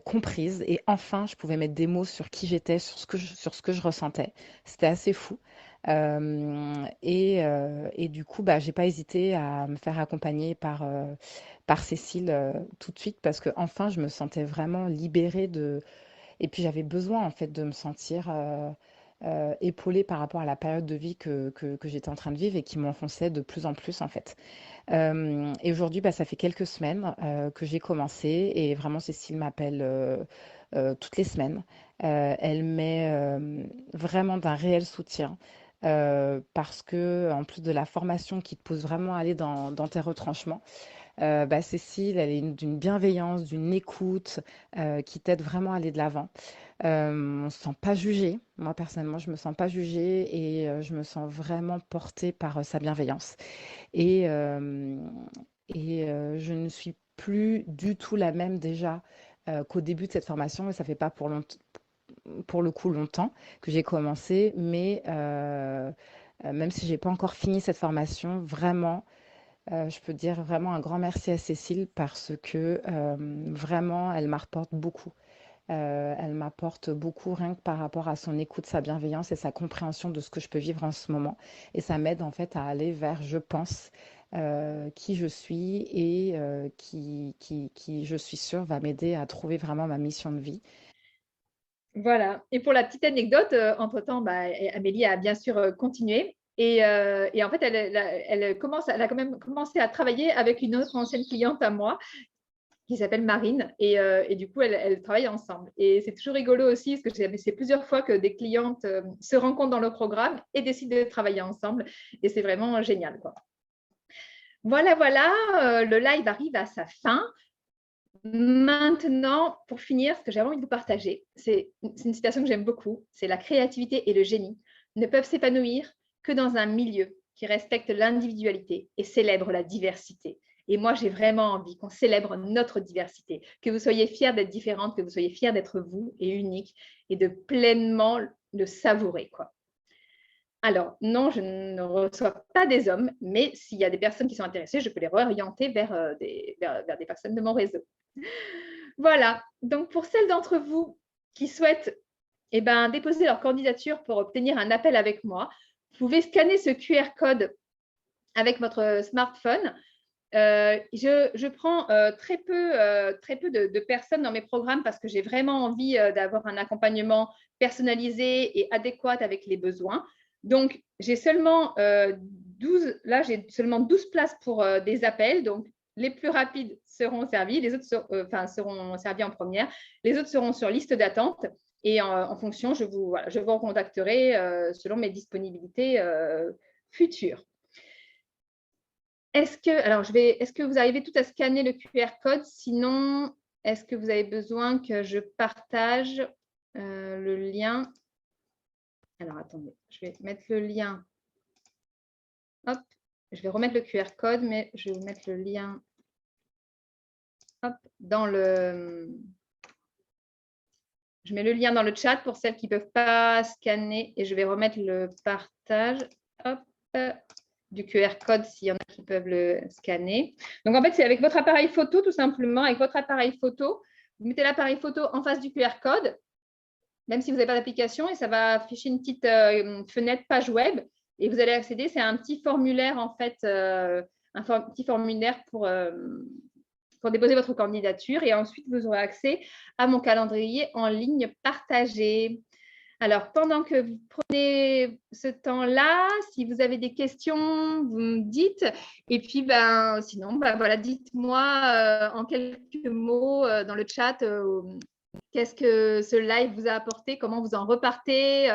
comprise, et enfin, je pouvais mettre des mots sur qui j'étais, sur ce que je ressentais. C'était assez fou. Et du coup, j'ai pas hésité à me faire accompagner par Cécile tout de suite parce que enfin, je me sentais vraiment libérée de. Et puis j'avais besoin en fait de me sentir épaulée par rapport à la période de vie que j'étais en train de vivre et qui m'enfonçait de plus en plus en fait. Et aujourd'hui, ça fait quelques semaines que j'ai commencé et vraiment Cécile m'appelle toutes les semaines. Elle met vraiment d'un réel soutien parce que en plus de la formation qui te pousse vraiment à aller dans tes retranchements, Cécile, elle est d'une bienveillance, d'une écoute qui t'aide vraiment à aller de l'avant. On ne se sent pas jugé. Moi, personnellement, je me sens pas jugée et je me sens vraiment portée par sa bienveillance. Et, je ne suis plus du tout la même déjà qu'au début de cette formation. Et ça fait pas pour le coup longtemps que j'ai commencé, mais même si j'ai pas encore fini cette formation, vraiment, je peux dire vraiment un grand merci à Cécile parce que vraiment, elle m'apporte beaucoup. Elle m'apporte beaucoup rien que par rapport à son écoute, sa bienveillance et sa compréhension de ce que je peux vivre en ce moment. Et ça m'aide en fait à aller vers, je pense, qui je suis et qui, je suis sûre, va m'aider à trouver vraiment ma mission de vie. Voilà. Et pour la petite anecdote, entre-temps, Amélie a bien sûr continué. Et en fait, elle a quand même commencé à travailler avec une autre ancienne cliente à moi qui s'appelle Marine. Et du coup, elles travaillent ensemble. Et c'est toujours rigolo aussi, parce que c'est plusieurs fois que des clientes se rencontrent dans le programme et décident de travailler ensemble. Et c'est vraiment génial, quoi. Voilà, le live arrive à sa fin. Maintenant, pour finir, ce que j'avais envie de vous partager, c'est une citation que j'aime beaucoup, c'est la créativité et le génie ne peuvent s'épanouir que dans un milieu qui respecte l'individualité et célèbre la diversité. Et moi, j'ai vraiment envie qu'on célèbre notre diversité, que vous soyez fiers d'être différente, que vous soyez fiers d'être vous et unique et de pleinement le savourer, quoi. Alors, non, je ne reçois pas des hommes, mais s'il y a des personnes qui sont intéressées, je peux les réorienter vers des personnes de mon réseau. Voilà, donc pour celles d'entre vous qui souhaitent déposer leur candidature pour obtenir un appel avec moi, vous pouvez scanner ce QR code avec votre smartphone. Je prends très peu de personnes dans mes programmes parce que j'ai vraiment envie d'avoir un accompagnement personnalisé et adéquat avec les besoins. Donc, j'ai seulement 12 places pour des appels. Donc, les plus rapides seront servis, les autres seront servis en première, les autres seront sur liste d'attente. Et en fonction, je vous recontacterai selon mes disponibilités futures. Est-ce que vous arrivez tout à scanner le QR code? Sinon, est-ce que vous avez besoin que je partage le lien? Alors, attendez, je vais mettre le lien. Hop, je vais remettre le QR code, mais je vais vous mettre le lien dans le... Je mets le lien dans le chat pour celles qui ne peuvent pas scanner et je vais remettre le partage du QR code s'il y en a qui peuvent le scanner. Donc, en fait, c'est avec votre appareil photo, tout simplement. Avec votre appareil photo, vous mettez l'appareil photo en face du QR code, même si vous n'avez pas d'application, et ça va afficher une petite fenêtre page web. Et vous allez accéder, c'est un petit formulaire, en fait, petit formulaire pour déposer votre candidature. Et ensuite, vous aurez accès à mon calendrier en ligne partagé. Alors, pendant que vous prenez ce temps-là, si vous avez des questions, vous me dites. Et puis, sinon, voilà, dites-moi en quelques mots dans le chat qu'est-ce que ce live vous a apporté, comment vous en repartez,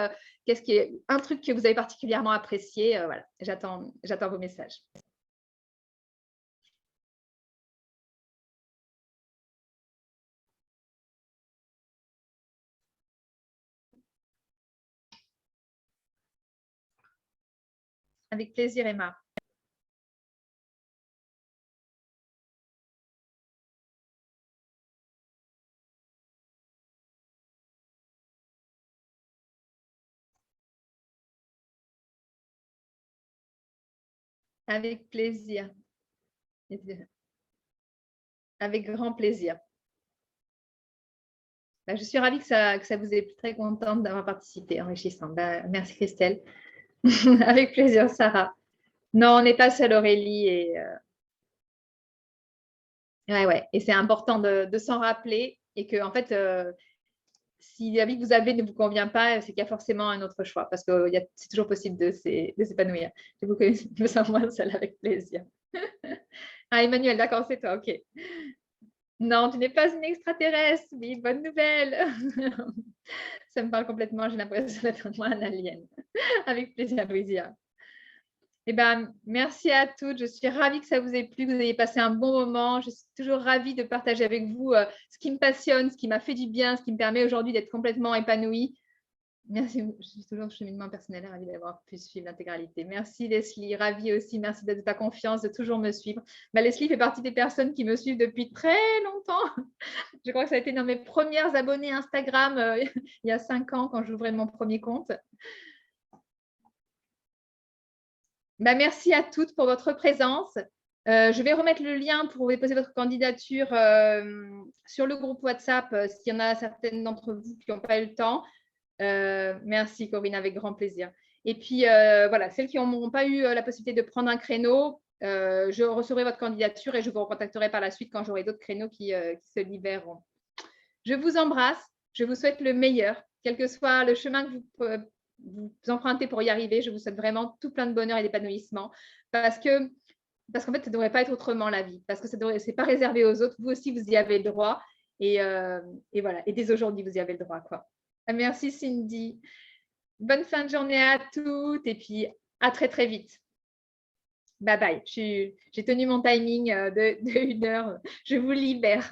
qu'est-ce qui est un truc que vous avez particulièrement apprécié. Voilà, j'attends vos messages. Avec plaisir, Emma. Avec plaisir. Avec grand plaisir. Je suis ravie que ça vous ait plu, très contente d'avoir participé, enrichissant. Merci Christelle. Avec plaisir, Sarah. Non, on n'est pas seul, Aurélie. Et c'est important de s'en rappeler et que, en fait, si la vie que vous avez ne vous convient pas, c'est qu'il y a forcément un autre choix parce que c'est toujours possible de s'épanouir. Je me sens moins seule, avec plaisir. Ah, Emmanuel, d'accord, c'est toi, ok. Non, tu n'es pas une extraterrestre. Oui, bonne nouvelle. Ça me parle complètement, j'ai l'impression d'être moi un alien. Avec plaisir, Louisia. Merci à toutes. Je suis ravie que ça vous ait plu, que vous ayez passé un bon moment. Je suis toujours ravie de partager avec vous ce qui me passionne, ce qui m'a fait du bien, ce qui me permet aujourd'hui d'être complètement épanouie. Merci, je suis toujours cheminement personnel, ravie d'avoir pu suivre l'intégralité. Merci Leslie, ravie aussi, merci de ta confiance, de toujours me suivre. Leslie fait partie des personnes qui me suivent depuis très longtemps. Je crois que ça a été dans mes premières abonnées Instagram il y a 5 ans quand j'ouvrais mon premier compte. Merci à toutes pour votre présence. Je vais remettre le lien pour déposer votre candidature sur le groupe WhatsApp s'il y en a certaines d'entre vous qui n'ont pas eu le temps. Merci Corinne, avec grand plaisir. Et puis voilà, celles qui n'ont pas eu la possibilité de prendre un créneau, je recevrai votre candidature et je vous recontacterai par la suite quand j'aurai d'autres créneaux qui se libéreront. Je vous embrasse, je vous souhaite le meilleur, quel que soit le chemin que vous empruntez pour y arriver. Je vous souhaite vraiment tout plein de bonheur et d'épanouissement parce qu'en fait, ça ne devrait pas être autrement la vie, parce que ce n'est pas réservé aux autres. Vous aussi, vous y avez le droit. Et voilà, et dès aujourd'hui, vous y avez le droit, quoi. Merci Cindy. Bonne fin de journée à toutes et puis à très très vite. Bye bye. J'ai tenu mon timing de 1 heure. Je vous libère.